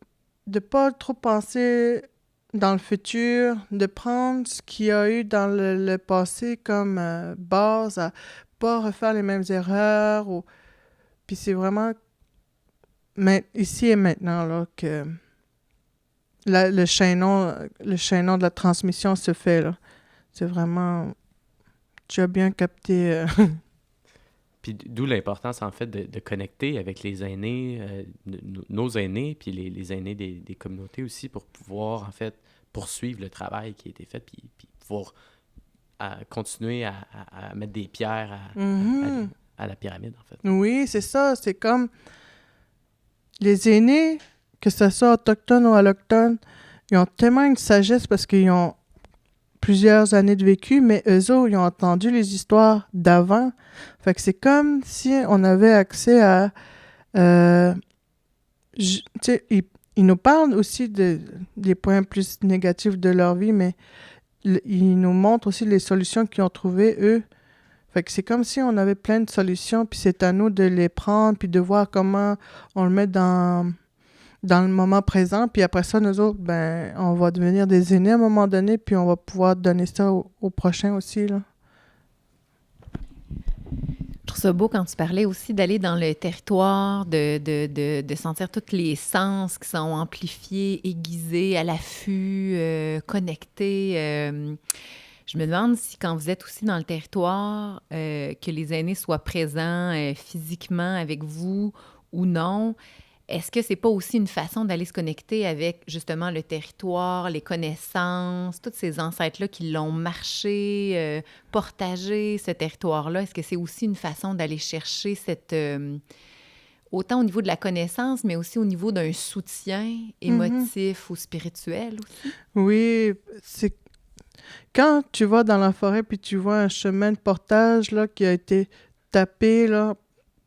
de pas trop penser dans le futur, de prendre ce qu'il y a eu dans le passé comme base, à pas refaire les mêmes erreurs. Puis c'est vraiment ici et maintenant là, que le chaînon de la transmission se fait. Là. C'est vraiment... Tu as bien capté... Puis d'où l'importance, en fait, de connecter avec les aînés, nos aînés, puis les aînés des communautés aussi, pour pouvoir, en fait, poursuivre le travail qui a été fait, puis pouvoir continuer à mettre des pierres à la pyramide, en fait. Oui, c'est ça. C'est comme les aînés, que ce soit autochtones ou allochtones, ils ont tellement une sagesse parce qu'ils ont plusieurs années de vécu, mais eux autres, ils ont entendu les histoires d'avant. Fait que c'est comme si on avait accès à... tu sais, ils nous parlent aussi des points plus négatifs de leur vie, mais ils nous montrent aussi les solutions qu'ils ont trouvées, eux. Fait que c'est comme si on avait plein de solutions, puis c'est à nous de les prendre, puis de voir comment on le met dans le moment présent, puis après ça, nous autres, ben, on va devenir des aînés à un moment donné, puis on va pouvoir donner ça au prochain aussi, là. Je trouve ça beau quand tu parlais aussi d'aller dans le territoire, de sentir tous les sens qui sont amplifiés, aiguisés, à l'affût, connectés. Je me demande si quand vous êtes aussi dans le territoire, que les aînés soient présents physiquement avec vous ou non, est-ce que c'est pas aussi une façon d'aller se connecter avec justement le territoire, les connaissances, tous ces ancêtres-là qui l'ont marché, partagé ce territoire-là? Est-ce que c'est aussi une façon d'aller chercher cette... autant au niveau de la connaissance, mais aussi au niveau d'un soutien émotif ou spirituel aussi? Oui, c'est... Quand tu vas dans la forêt puis tu vois un chemin de portage là, qui a été tapé là,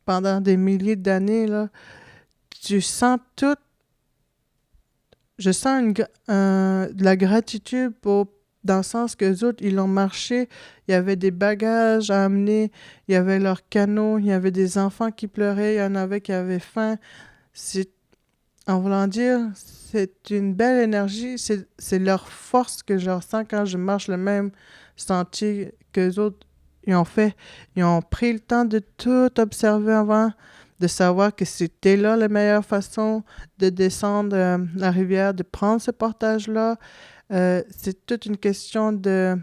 pendant des milliers d'années, là, tu sens tout. Je sens de la gratitude pour dans le sens que les autres, ils ont marché, il y avait des bagages à amener, il y avait leur canot, il y avait des enfants qui pleuraient, il y en avait qui avaient faim. C'est, en voulant dire, c'est une belle énergie, c'est leur force que je ressens quand je marche le même sentier que les autres ils ont fait. Ils ont pris le temps de tout observer avant, de savoir que c'était là la meilleure façon de descendre la rivière, de prendre ce portage-là. C'est toute une question de...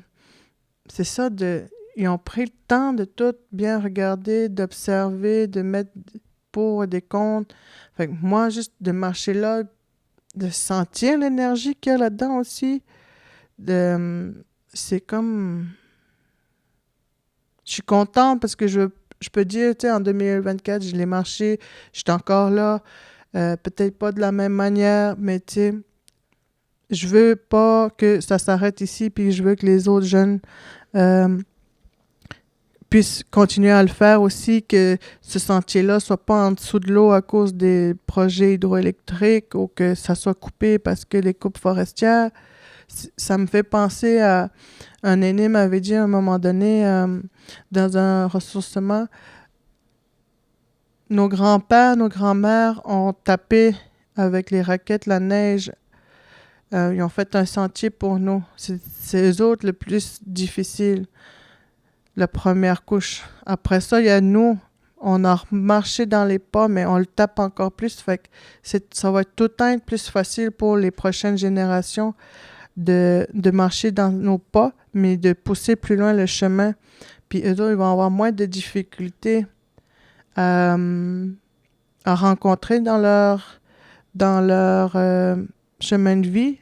C'est ça, ils ont pris le temps de tout bien regarder, d'observer, de mettre des pour et des contre. Fait que moi, juste de marcher là, de sentir l'énergie qu'il y a là-dedans aussi, c'est comme... Je suis contente parce que je peux dire, tu sais, en 2024, je l'ai marché, j'étais encore là, peut-être pas de la même manière, mais tu sais, je veux pas que ça s'arrête ici, puis je veux que les autres jeunes puissent continuer à le faire aussi, que ce sentier-là soit pas en dessous de l'eau à cause des projets hydroélectriques ou que ça soit coupé parce que les coupes forestières. Ça me fait penser à... Un aîné m'avait dit à un moment donné, dans un ressourcement, nos grands-pères, nos grands-mères ont tapé avec les raquettes la neige. Ils ont fait un sentier pour nous. C'est eux autres le plus difficile, la première couche. Après ça, il y a nous. On a marché dans les pas, mais on le tape encore plus. Fait que ça va être tout le temps plus facile pour les prochaines générations de marcher dans nos pas, mais de pousser plus loin le chemin. Puis eux autres, ils vont avoir moins de difficultés à rencontrer dans leur chemin de vie,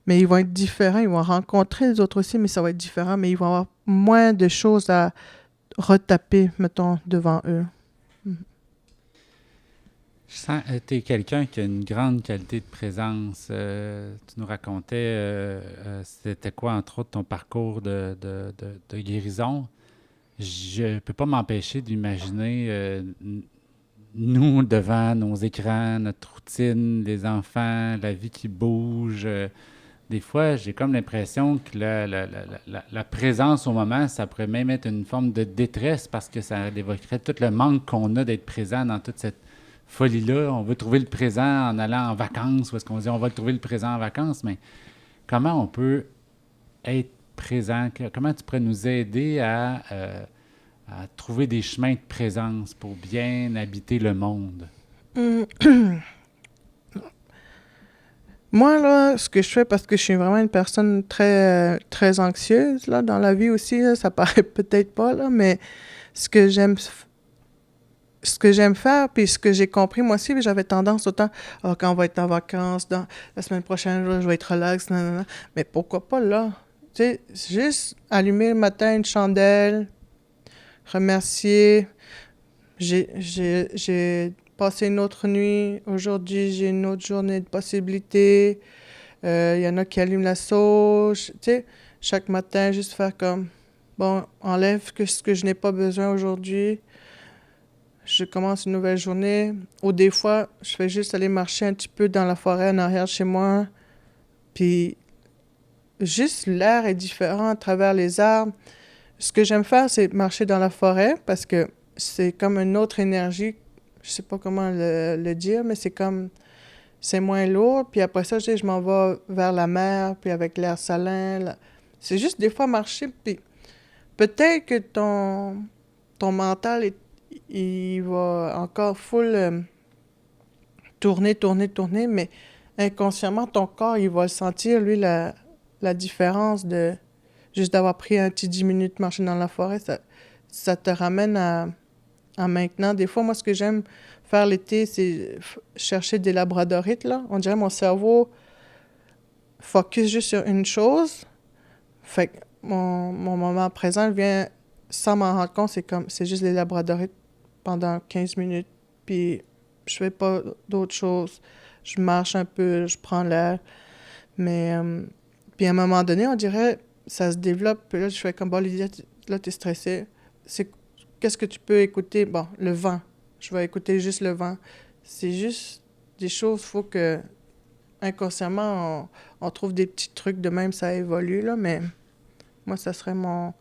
mais ils vont être différents. Ils vont rencontrer les autres aussi, mais ça va être différent, mais ils vont avoir moins de choses à retaper, mettons, devant eux. Je sens que tu es quelqu'un qui a une grande qualité de présence. Tu nous racontais, c'était quoi, entre autres, ton parcours de guérison. Je ne peux pas m'empêcher d'imaginer nous devant nos écrans, notre routine, les enfants, la vie qui bouge. Des fois, j'ai comme l'impression que la présence au moment, ça pourrait même être une forme de détresse parce que ça évoquerait tout le manque qu'on a d'être présent dans toute cette folie-là. On veut trouver le présent en allant en vacances, ou est-ce qu'on dit on va trouver le présent en vacances, mais comment on peut être présent? Comment tu pourrais nous aider à trouver des chemins de présence pour bien habiter le monde? Moi, là, ce que je fais, parce que je suis vraiment une personne très, très anxieuse, là, dans la vie aussi, là, ça paraît peut-être pas, là, mais ce que j'aime faire, puis ce que j'ai compris, moi aussi, j'avais tendance autant, quand on va être en vacances, dans la semaine prochaine, là, je vais être relax, nanana. Mais pourquoi pas là? Tu sais, juste allumer le matin une chandelle, remercier. J'ai passé une autre nuit. Aujourd'hui, j'ai une autre journée de possibilités. Il y en a qui allument la sauge. Tu sais, chaque matin, juste faire comme, bon, enlève ce que je n'ai pas besoin aujourd'hui. Je commence une nouvelle journée. Ou des fois, je fais juste aller marcher un petit peu dans la forêt en arrière de chez moi. Puis, juste l'air est différent à travers les arbres. Ce que j'aime faire, c'est marcher dans la forêt parce que c'est comme une autre énergie. Je sais pas comment le dire, mais c'est comme... C'est moins lourd. Puis après ça, je m'en vais vers la mer, puis avec l'air salin. Là. C'est juste des fois marcher, puis peut-être que ton mental, il va encore full tourner, mais inconsciemment, ton corps, il va le sentir, lui, la différence de juste d'avoir pris un petit 10 minutes marcher dans la forêt. Ça te ramène à maintenant. Des fois, moi, ce que j'aime faire l'été, c'est chercher des labradorites, là. On dirait mon cerveau focus juste sur une chose. Fait que mon moment présent vient sans m'en rendre compte, c'est juste les labradorites pendant 15 minutes. Puis je fais pas d'autre chose. Je marche un peu, je prends l'air. Mais puis à un moment donné, on dirait, ça se développe. Puis là, je fais comme, bon, Lydia, là, t'es stressée. Qu'est-ce que tu peux écouter? Bon, le vent. Je vais écouter juste le vent. C'est juste des choses, faut que inconsciemment, on trouve des petits trucs de même, ça évolue, là, mais moi, ça serait mon...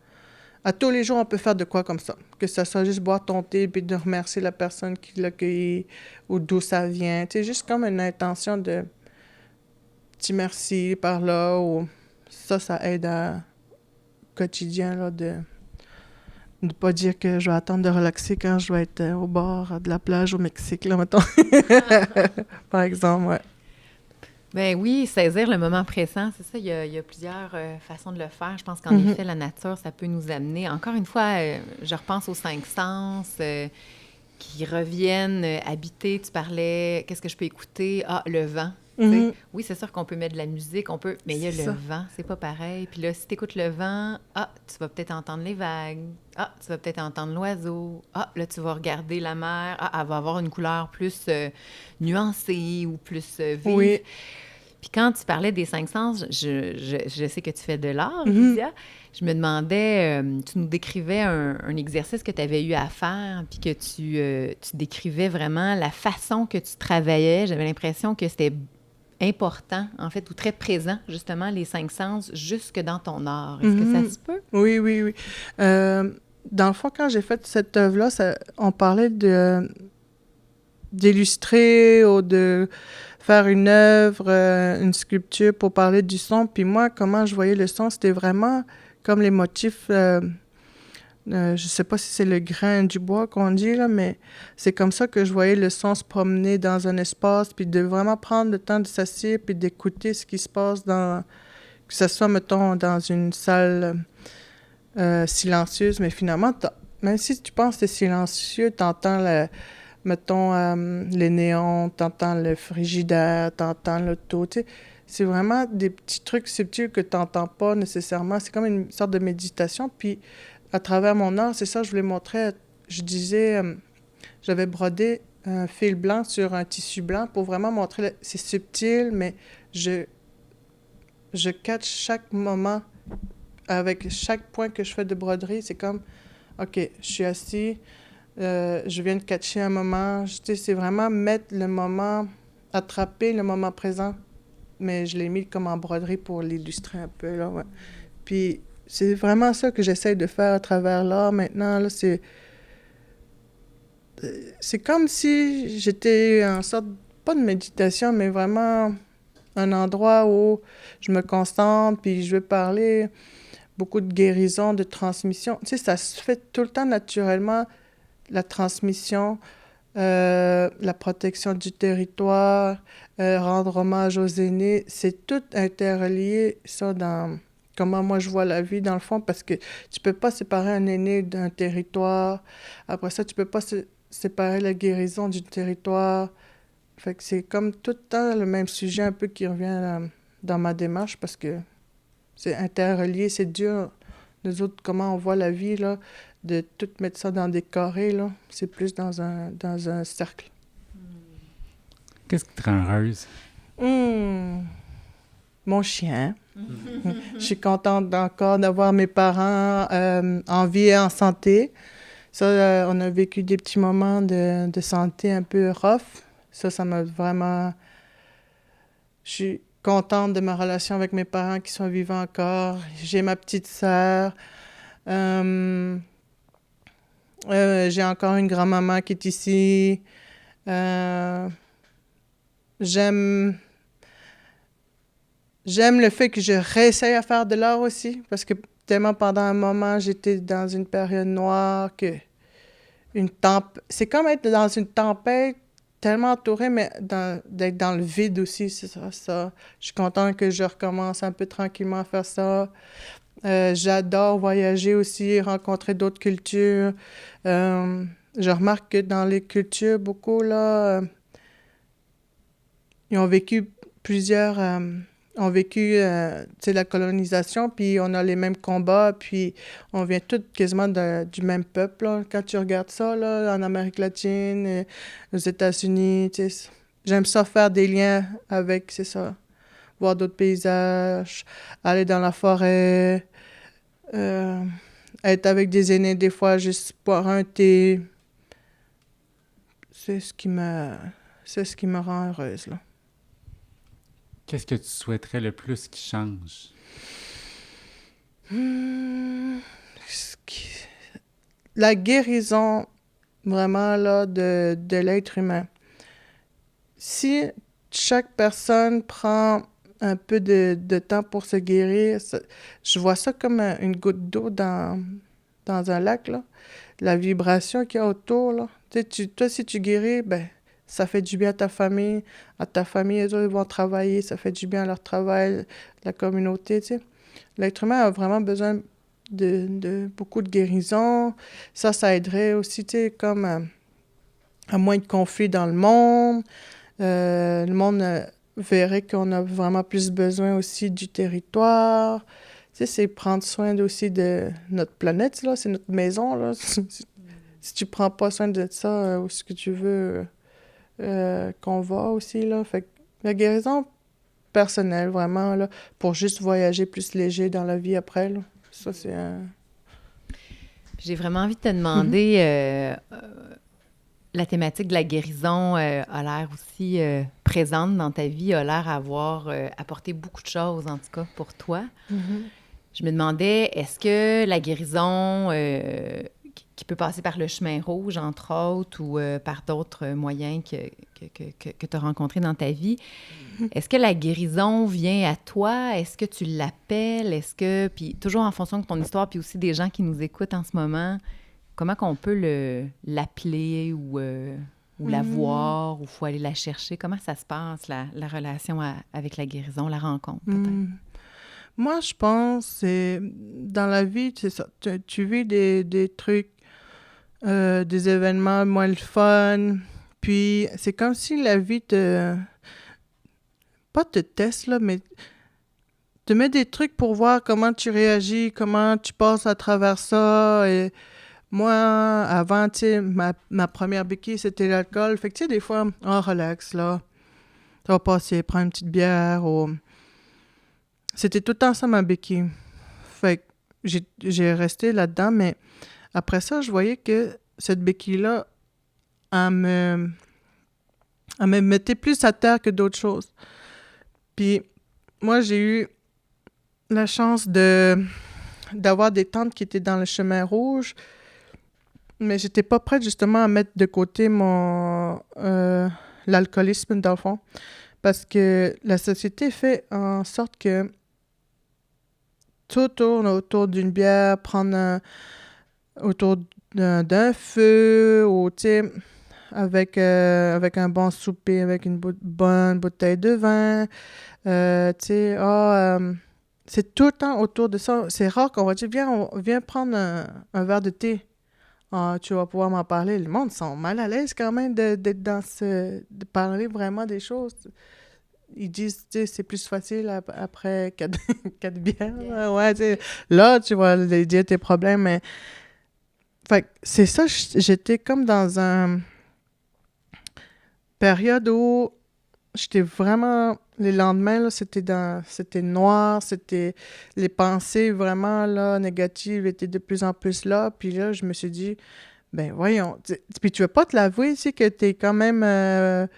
À tous les jours, on peut faire de quoi comme ça. Que ça soit juste boire ton thé puis de remercier la personne qui l'a cueilli ou d'où ça vient. Tu sais, juste comme une intention de petit merci par là ou ça aide à quotidien là, de ne pas dire que je vais attendre de relaxer quand je vais être au bord de la plage au Mexique, là, mettons. Par exemple, ouais. Ben oui, saisir le moment présent, c'est ça, il y a plusieurs façons de le faire. Je pense qu'en effet, la nature, ça peut nous amener. Encore une fois, je repense aux 5 sens qui reviennent habiter. Tu parlais, qu'est-ce que je peux écouter? Ah, le vent. Tu sais. Oui, c'est sûr qu'on peut mettre de la musique, on peut, mais il y a C'est le ça. vent, c'est pas pareil. Puis là, si tu écoutes le vent, ah, tu vas peut-être entendre les vagues. Ah, tu vas peut-être entendre l'oiseau. Ah, là, tu vas regarder la mer. Ah, elle va avoir une couleur plus nuancée ou plus vive. Oui. Puis quand tu parlais des 5 sens, je sais que tu fais de l'art, Lydia. Je me demandais, tu nous décrivais un exercice que tu avais eu à faire, puis que tu décrivais vraiment la façon que tu travaillais. J'avais l'impression que c'était important, en fait, ou très présent, justement, les 5 sens, jusque dans ton art. Est-ce que ça se peut? Oui, oui, oui. Dans le fond, quand j'ai fait cette œuvre-là, on parlait d'illustrer ou de faire une œuvre, une sculpture pour parler du son. Puis moi, comment je voyais le son, c'était vraiment comme les motifs. Je sais pas si c'est le grain du bois qu'on dit, là, mais c'est comme ça que je voyais le son se promener dans un espace, puis de vraiment prendre le temps de s'asseoir, puis d'écouter ce qui se passe que ce soit, mettons, dans une salle silencieuse, mais finalement, même si tu penses que c'est silencieux, t'entends mettons, les néons, t'entends le frigidaire, t'entends l'auto, tu sais. C'est vraiment des petits trucs subtils que t'entends pas nécessairement. C'est comme une sorte de méditation. Puis, à travers mon art, c'est ça que je voulais montrer. Je disais, j'avais brodé un fil blanc sur un tissu blanc pour vraiment montrer, c'est subtil, mais je catch chaque moment avec chaque point que je fais de broderie. C'est comme, OK, je suis assis, je viens de catcher un moment. Tu sais, c'est vraiment mettre le moment, attraper le moment présent. Mais je l'ai mis comme en broderie pour l'illustrer un peu, là, ouais. Puis c'est vraiment ça que j'essaie de faire à travers l'art maintenant, là, c'est comme si j'étais en sorte, pas de méditation, mais vraiment un endroit où je me concentre, puis je veux parler beaucoup de guérison, de transmission. Tu sais, ça se fait tout le temps naturellement, la transmission, la protection du territoire, rendre hommage aux aînés, c'est tout interrelié, ça, dans comment moi je vois la vie, dans le fond, parce que tu peux pas séparer un aîné d'un territoire. Après ça, tu peux pas séparer la guérison du territoire. Fait que c'est comme tout le temps le même sujet un peu qui revient dans ma démarche, parce que c'est interrelié, c'est dur. Nous autres, comment on voit la vie, là, de tout mettre ça dans des carrés, là, c'est plus dans un cercle. Qu'est-ce qui te rend heureuse? Mon chien. Je suis contente encore d'avoir mes parents en vie et en santé. Ça, on a vécu des petits moments de santé un peu rough. Ça m'a vraiment... Je suis contente de ma relation avec mes parents qui sont vivants encore. J'ai ma petite sœur. J'ai encore une grand-maman qui est ici. J'aime le fait que je réessaye à faire de l'art aussi, parce que tellement pendant un moment, j'étais dans une période noire que c'est comme être dans une tempête, tellement entourée, mais d'être dans le vide aussi, c'est ça. Je suis contente que je recommence un peu tranquillement à faire ça. J'adore voyager aussi, rencontrer d'autres cultures. Je remarque que dans les cultures, beaucoup, là, ils ont vécu plusieurs... ont vécu tu sais, la colonisation, puis on a les mêmes combats, puis on vient tous quasiment du même peuple, là. Quand tu regardes ça, là, en Amérique latine, aux États-Unis, tu sais, j'aime ça faire des liens avec, c'est ça, voir d'autres paysages, aller dans la forêt, être avec des aînés des fois, juste boire un thé. C'est ce qui me rend heureuse, là. Qu'est-ce que tu souhaiterais le plus qui change? Ce qui- La guérison, vraiment, là, de l'être humain. Si chaque personne prend un peu de temps pour se guérir, je vois ça comme une goutte d'eau dans un lac, là. La vibration qu'il y a autour, là. Tu sais, toi, si tu guéris, ben, ça fait du bien à ta famille, eux autres, ils vont travailler, ça fait du bien à leur travail, la communauté, tu sais. L'être humain a vraiment besoin de beaucoup de guérison. Ça aiderait aussi, tu sais, comme à moins de conflits dans le monde. Le monde verrait qu'on a vraiment plus besoin aussi du territoire. Tu sais, c'est prendre soin aussi de notre planète, là. C'est notre maison, là. Si tu prends pas soin de ça, où est-ce que tu veux qu'on va aussi, là. Fait que la guérison personnelle, vraiment, là, pour juste voyager plus léger dans la vie après, là. Ça, c'est un... J'ai vraiment envie de te demander, la thématique de la guérison a l'air aussi présente dans ta vie, a l'air avoir apporté beaucoup de choses, en tout cas, pour toi. Je me demandais, est-ce que la guérison qui peut passer par le chemin rouge, entre autres, ou par d'autres moyens que tu as rencontrés dans ta vie, est-ce que la guérison vient à toi? Est-ce que tu l'appelles? Est-ce que, puis toujours en fonction de ton histoire, puis aussi des gens qui nous écoutent en ce moment, comment qu'on peut l'appeler ou la voir, ou il faut aller la chercher? Comment ça se passe, la relation avec la guérison, la rencontre, peut-être? Moi, je pense, c'est dans la vie, c'est ça. Tu vis des trucs, des événements moins le fun, puis c'est comme si la vie pas te teste, là, mais te met des trucs pour voir comment tu réagis, comment tu passes à travers ça. Et moi, avant, tu sais, ma première béquille, c'était l'alcool. Fait que, tu sais, des fois, relax, là. Ça va passer, prends une petite bière ou... C'était tout le temps ça, ma béquille. Fait que j'ai resté là-dedans, mais après ça, je voyais que cette béquille-là, elle me mettait plus à terre que d'autres choses. Puis moi, j'ai eu la chance d'avoir des tantes qui étaient dans le chemin rouge, mais j'étais pas prête justement à mettre de côté l'alcoolisme, dans le fond, parce que la société fait en sorte que tout tourne autour d'une bière, autour d'un feu, ou tu sais, avec un bon souper, avec une bonne bouteille de vin. Tu sais, c'est tout le temps autour de ça. C'est rare qu'on va dire, viens prendre un verre de thé. Tu vas pouvoir m'en parler. Le monde sont mal à l'aise quand même d'être de parler vraiment des choses. Ils disent, tu sais, c'est plus facile après quatre bières. Là. Ouais, tu sais, là, tu vas dire tes problèmes, mais... Fait que c'est ça, j'étais comme dans une période où j'étais vraiment... Les lendemains, là, c'était noir, les pensées vraiment là, négatives étaient de plus en plus là. Puis là, je me suis dit, ben voyons. Puis tu veux pas te l'avouer ici que t'es quand même...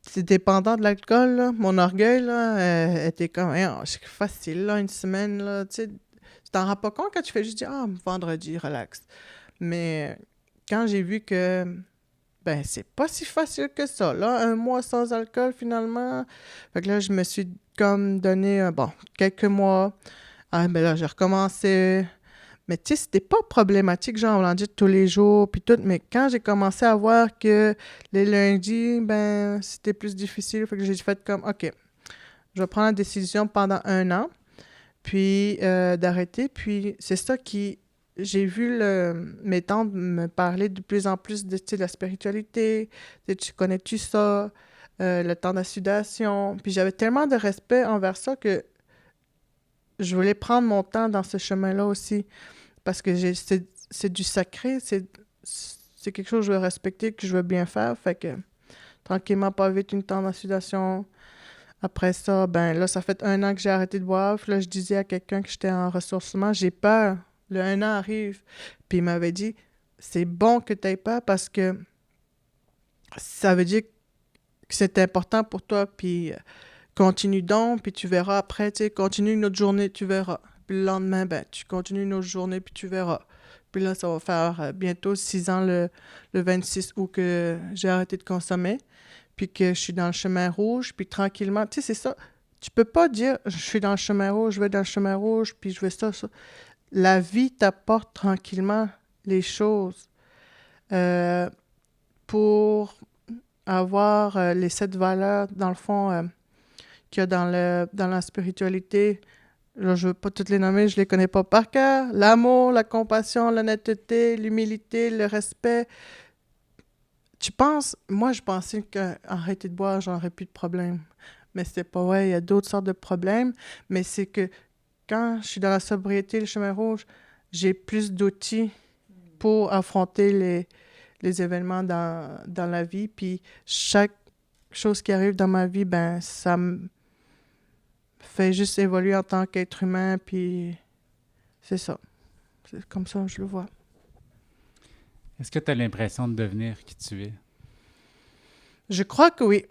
c'est dépendant de l'alcool, là. Mon orgueil, là, était comme... c'est facile, là, une semaine, là, tu sais. Tu t'en rends pas compte quand tu fais juste dire, vendredi, relax. Mais quand j'ai vu que... Ben, c'est pas si facile que ça, là, un mois sans alcool, finalement. Fait que là, je me suis comme donné, quelques mois. Ben là, j'ai recommencé. Mais tu sais, c'était pas problématique, genre, on l'a dit tous les jours, puis tout. Mais quand j'ai commencé à voir que les lundis, ben, c'était plus difficile, fait que j'ai fait comme, OK, je vais prendre la décision pendant 1 an, puis d'arrêter. Puis c'est ça qui... J'ai vu mes tantes me parler de plus en plus de la spiritualité. Tu connais-tu ça? Le temps d'assudation. Puis j'avais tellement de respect envers ça que je voulais prendre mon temps dans ce chemin-là aussi. Parce que c'est du sacré. C'est quelque chose que je veux respecter, que je veux bien faire. Fait que tranquillement, pas vite, une temps d'assudation. Après ça, ben là, ça fait 1 an que j'ai arrêté de boire. Là, je disais à quelqu'un que j'étais en ressourcement, j'ai peur. Le 1 an arrive. Puis il m'avait dit, c'est bon que tu aies peur parce que ça veut dire que c'est important pour toi. Puis continue donc, puis tu verras après, tu sais, continue une autre journée, tu verras. Puis le lendemain, ben, tu continues une autre journée, puis tu verras. Puis là, ça va faire bientôt 6 ans le 26 août que j'ai arrêté de consommer, puis que je suis dans le chemin rouge, puis tranquillement, tu sais, c'est ça. Tu peux pas dire, je suis dans le chemin rouge, je vais dans le chemin rouge, puis je vais ça, ça. La vie t'apporte tranquillement les choses pour avoir les 7 valeurs, dans le fond, qu'il y a dans la spiritualité. Là, je ne veux pas toutes les nommer, je ne les connais pas par cœur. L'amour, la compassion, l'honnêteté, l'humilité, le respect. Moi, je pensais qu'arrêter de boire, j'aurais plus de problème. Mais c'est pas vrai, il y a d'autres sortes de problèmes. Mais c'est que quand je suis dans la sobriété, le chemin rouge, j'ai plus d'outils pour affronter les événements dans la vie. Puis chaque chose qui arrive dans ma vie, ben ça me fait juste évoluer en tant qu'être humain. Puis c'est ça. C'est comme ça que je le vois. Est-ce que tu as l'impression de devenir qui tu es? Je crois que oui.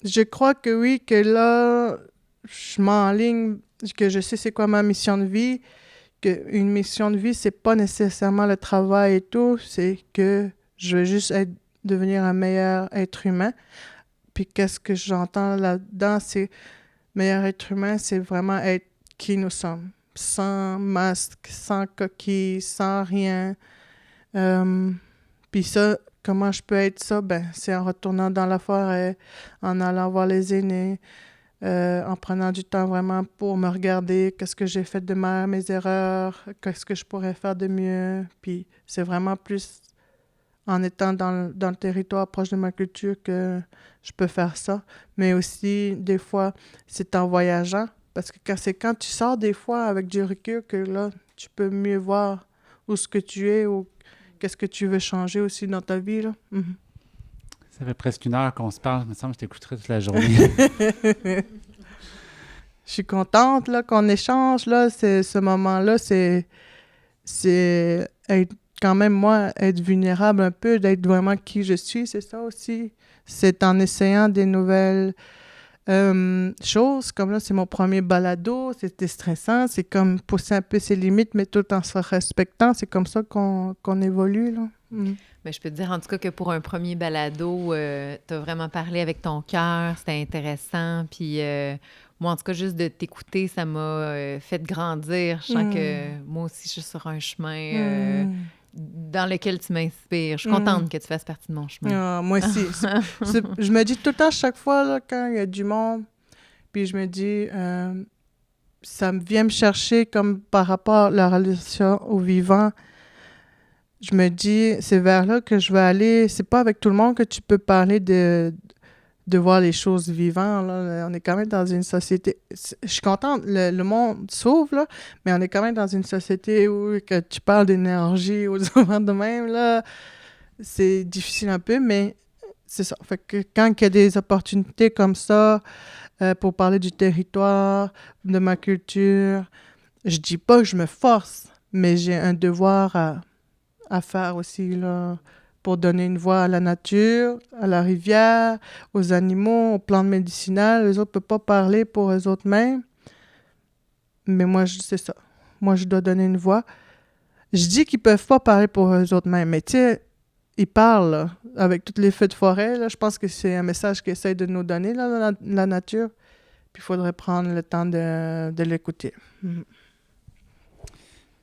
Je crois que oui, que là, je m'enligne, que je sais c'est quoi ma mission de vie, qu'une mission de vie, c'est pas nécessairement le travail et tout, c'est que je veux juste devenir un meilleur être humain. Puis qu'est-ce que j'entends là-dedans, c'est meilleur être humain, c'est vraiment être qui nous sommes, sans masque, sans coquille, sans rien. Puis ça, comment je peux être ça? Ben, c'est en retournant dans la forêt, en allant voir les aînés, en prenant du temps vraiment pour me regarder, qu'est-ce que j'ai fait de mal, mes erreurs, qu'est-ce que je pourrais faire de mieux. Puis c'est vraiment plus en étant dans le territoire proche de ma culture que je peux faire ça. Mais aussi, des fois, c'est en voyageant. Parce que c'est quand tu sors des fois avec du recul que là, tu peux mieux voir où ce que tu es ou qu'est-ce que tu veux changer aussi dans ta vie, là. Mhm. Ça fait presque 1 heure qu'on se parle. Il me semble que je t'écouterai toute la journée. Je suis contente là, qu'on échange. Là, ce moment-là, c'est être, quand même, moi, être vulnérable un peu, d'être vraiment qui je suis, c'est ça aussi. C'est en essayant des nouvelles choses. Comme là, c'est mon premier balado, c'était stressant. C'est comme pousser un peu ses limites, mais tout en se respectant. C'est comme ça qu'on évolue, là. Mm. Mais je peux te dire, en tout cas, que pour un premier balado, tu as vraiment parlé avec ton cœur, c'était intéressant. Puis moi, en tout cas, juste de t'écouter, ça m'a fait grandir. Je sens que moi aussi, je suis sur un chemin dans lequel tu m'inspires. Je suis contente que tu fasses partie de mon chemin. Ah, moi aussi. Je me dis tout le temps, chaque fois, là, quand il y a du monde, puis je me dis, ça vient me chercher comme par rapport à la relation au vivant. Je me dis, c'est vers là que je vais aller. C'est pas avec tout le monde que tu peux parler de voir les choses vivantes. Là. On est quand même dans une société... Je suis contente, le monde s'ouvre, là, mais on est quand même dans une société où que tu parles d'énergie aux enfants de même, là, c'est difficile un peu, mais c'est ça. Fait que quand il y a des opportunités comme ça pour parler du territoire, de ma culture, je dis pas que je me force, mais j'ai un devoir à faire aussi, là, pour donner une voix à la nature, à la rivière, aux animaux, aux plantes médicinales. Les autres ne peuvent pas parler pour eux autres mêmes. Mais moi, c'est ça. Moi, je dois donner une voix. Je dis qu'ils ne peuvent pas parler pour eux autres mêmes, mais tu sais, ils parlent, là, avec tous les feux de forêt. Là, je pense que c'est un message qu'ils essayent de nous donner, là, la nature. Puis il faudrait prendre le temps de l'écouter.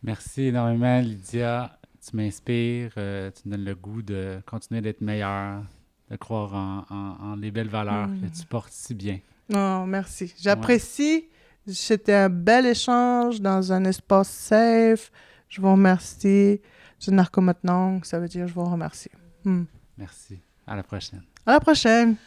Merci énormément, Lydia. Tu m'inspires, tu me donnes le goût de continuer d'être meilleur, de croire en les belles valeurs que tu portes si bien. Oh, merci. J'apprécie. Ouais. C'était un bel échange dans un espace safe. Je vous remercie. Je narcomatnong, ça veut dire je vous remercie. Merci. À la prochaine. À la prochaine.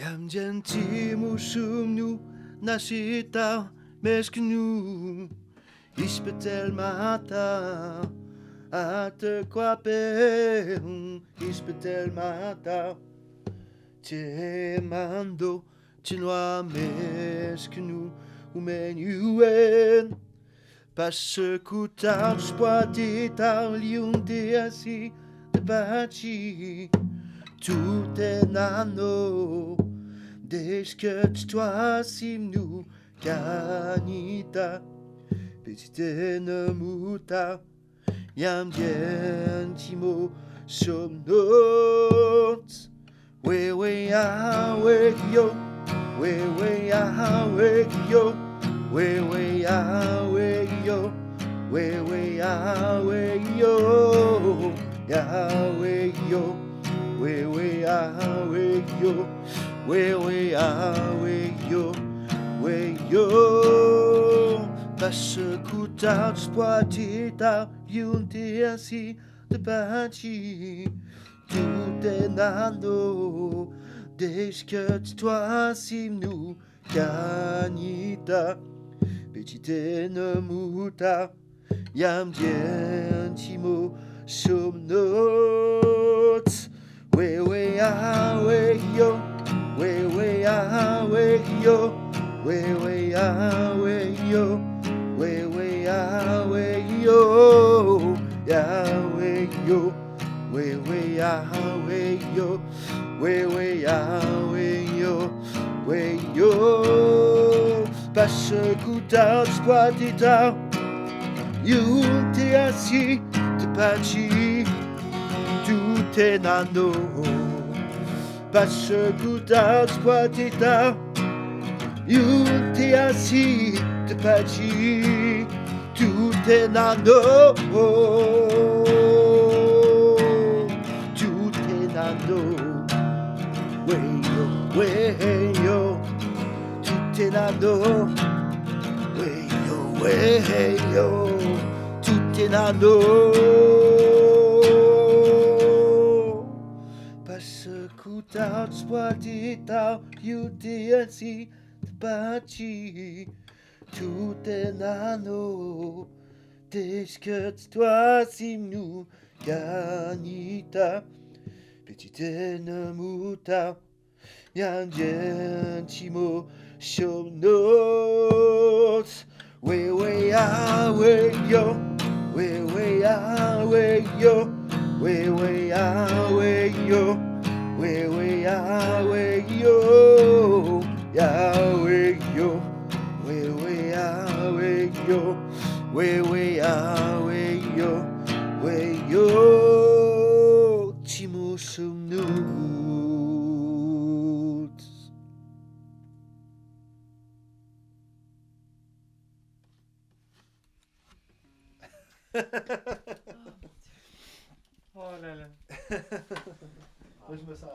Yam genti musumnu nasita mesknu ispetel mata at kwape ispetel mata te mando chinois mesknu umenuen parce que spoité tar lion de assis de bachi tout est nano des que toi simnu canita petite nemuta yam gentimo somnot we ah we yo we ah we yo we ah we yo we ah we yo Yahweh yo we ah we yo we ah we yo we yo parce que t'as spoité ta unité ainsi de bâti tout est nano des que toi simnu canita petite nemuta yam gentimo somnot we ah we yo we ah we yo we ah we yo we ah we yo Yahweh yo we ah we yo we ah we yo we yo parce que t'as spoité ta you t'es assis te pachi tout est nano parce que t'as spoité ta you t'es assis te pachi tout est nano tout est nano way yo tout est nano way yo tout est nano parce que t'as spoité ta beauté ainsi de bâti tout est nano des que toi simnu canita petite nemuta yan gentimo somnot we ah we yo we ah we yo we ah we yo we ah we yo Yahweh yo we ah we yo we ah we yo timo somnot Oh là là. Moi, je me sens